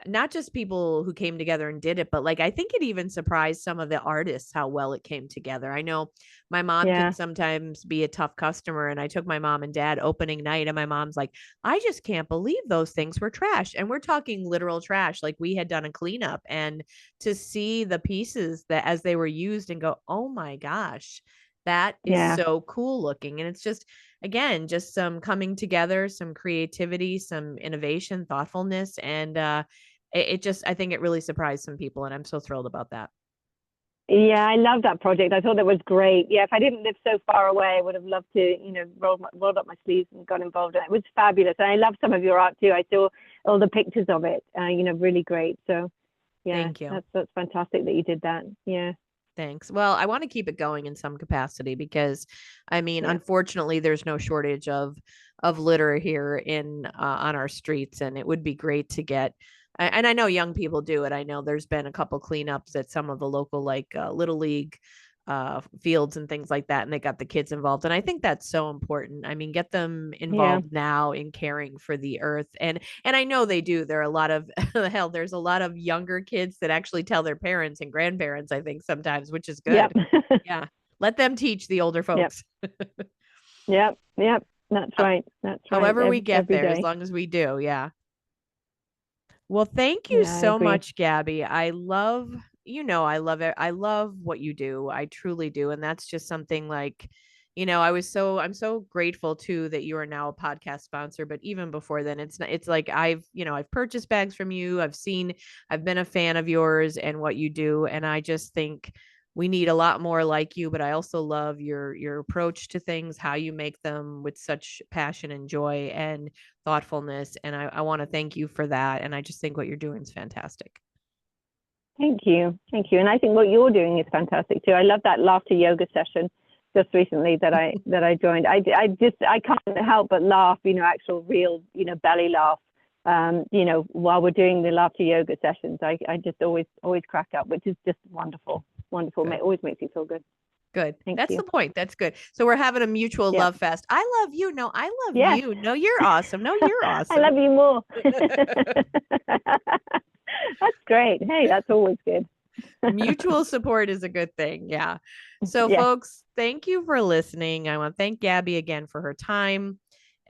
not just people who came together and did it, but like I think it even surprised some of the artists how well it came together. I know my mom can Yeah. sometimes be a tough customer, and I took my mom and dad opening night, and my mom's like, I just can't believe those things were trash. And we're talking literal trash. Like we had done a cleanup, and to see the pieces that as they were used and go, oh my gosh, that is Yeah. so cool looking. And it's just, again, just some coming together, some creativity, some innovation, thoughtfulness, and it just, I think it really surprised some people, and I'm so thrilled about that. Yeah, I love that project. I thought that was great. Yeah, if I didn't live so far away, I would have loved to, rolled up my sleeves and got involved in it. It was fabulous. And I love some of your art too. I saw all the pictures of it, really great. So yeah, Thank you. that's fantastic that you did that. Yeah. Thanks. Well, I want to keep it going in some capacity because, I mean, Yeah. unfortunately, there's no shortage of litter here in on our streets, and it would be great to get. And I know young people do it. I know there's been a couple cleanups at some of the local like little league fields and things like that, and they got the kids involved. And I think that's so important. I mean, get them Yeah. involved now in caring for the earth. And I know they do. There are a lot of hell, there's a lot of younger kids that actually tell their parents and grandparents, I think sometimes, which is Yep. good. Yeah. Let them teach the older Yep. folks. Yep. Yep. That's right. That's right. However we get Every there, as day. long as we do. Yeah. Well, thank you Yeah, I so agree. much, Gabby. I love, I love it. I love what you do. I truly do. And that's just something like, I'm so grateful too that you are now a podcast sponsor. But even before then, it's not, it's like I've purchased bags from you. I've been a fan of yours and what you do. And I just think we need a lot more like you, but I also love your approach to things, how you make them with such passion and joy and thoughtfulness. And I want to thank you for that. And I just think what you're doing is fantastic. Thank you. Thank you. And I think what you're doing is fantastic too. I love that laughter yoga session just recently that I joined. I can't help but laugh, actual real, belly laugh. While we're doing the laughter yoga sessions, I just always crack up, which is just wonderful. Wonderful. Good. Always makes me feel good. Good. Thank That's you. the point. That's good. So we're having a mutual Yeah. love fest. I love you. No, I love Yes. you. No, you're awesome. No, you're I awesome. love you more. That's great. Hey, that's always good. Mutual support is a good thing. Yeah. So, Yeah. folks, thank you for listening. I want to thank Gabby again for her time,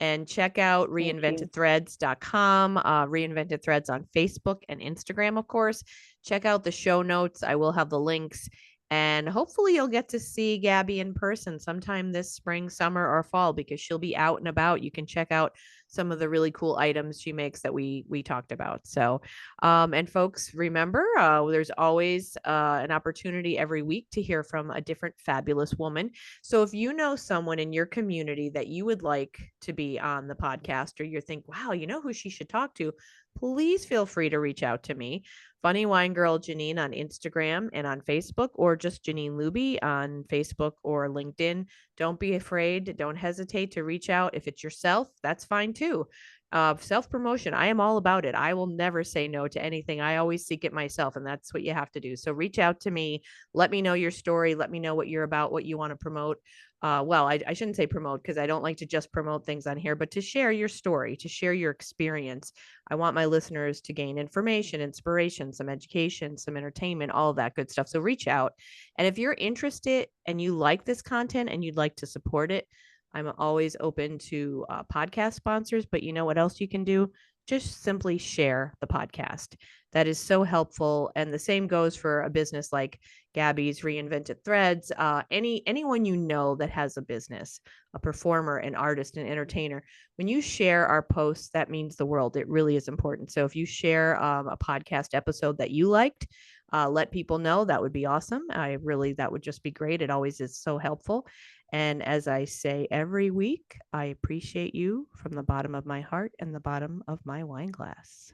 and check out Thank you. reinventedthreads.com, Reinvented Threads on Facebook and Instagram, of course. Check out the show notes. I will have the links. And hopefully, you'll get to see Gabby in person sometime this spring, summer, or fall because she'll be out and about. You can check out some of the really cool items she makes that we talked about. So, and folks, remember, there's always an opportunity every week to hear from a different fabulous woman. So if you know someone in your community that you would like to be on the podcast, or you think, wow, you know who she should talk to, please feel free to reach out to me. Funny Wine Girl Janine on Instagram and on Facebook, or just Janine Luby on Facebook or LinkedIn. Don't be afraid. Don't hesitate to reach out. If it's yourself, that's fine too. Self promotion, I am all about it. I will never say no to anything. I always seek it myself, and that's what you have to do. So reach out to me. Let me know your story. Let me know what you're about, what you want to promote. I shouldn't say promote because I don't like to just promote things on here, but to share your story, to share your experience. I want my listeners to gain information, inspiration, some education, some entertainment, all of that good stuff. So reach out. And if you're interested and you like this content and you'd like to support it, I'm always open to podcast sponsors. But you know what else you can do? Just simply share the podcast. That is so helpful. And the same goes for a business like Gabby's Reinvented Threads. Anyone you know that has a business, a performer, an artist, an entertainer. When you share our posts, that means the world. It really is important. So if you share a podcast episode that you liked, let people know. That would be awesome. That would just be great. It always is so helpful. And as I say every week, I appreciate you from the bottom of my heart and the bottom of my wine glass.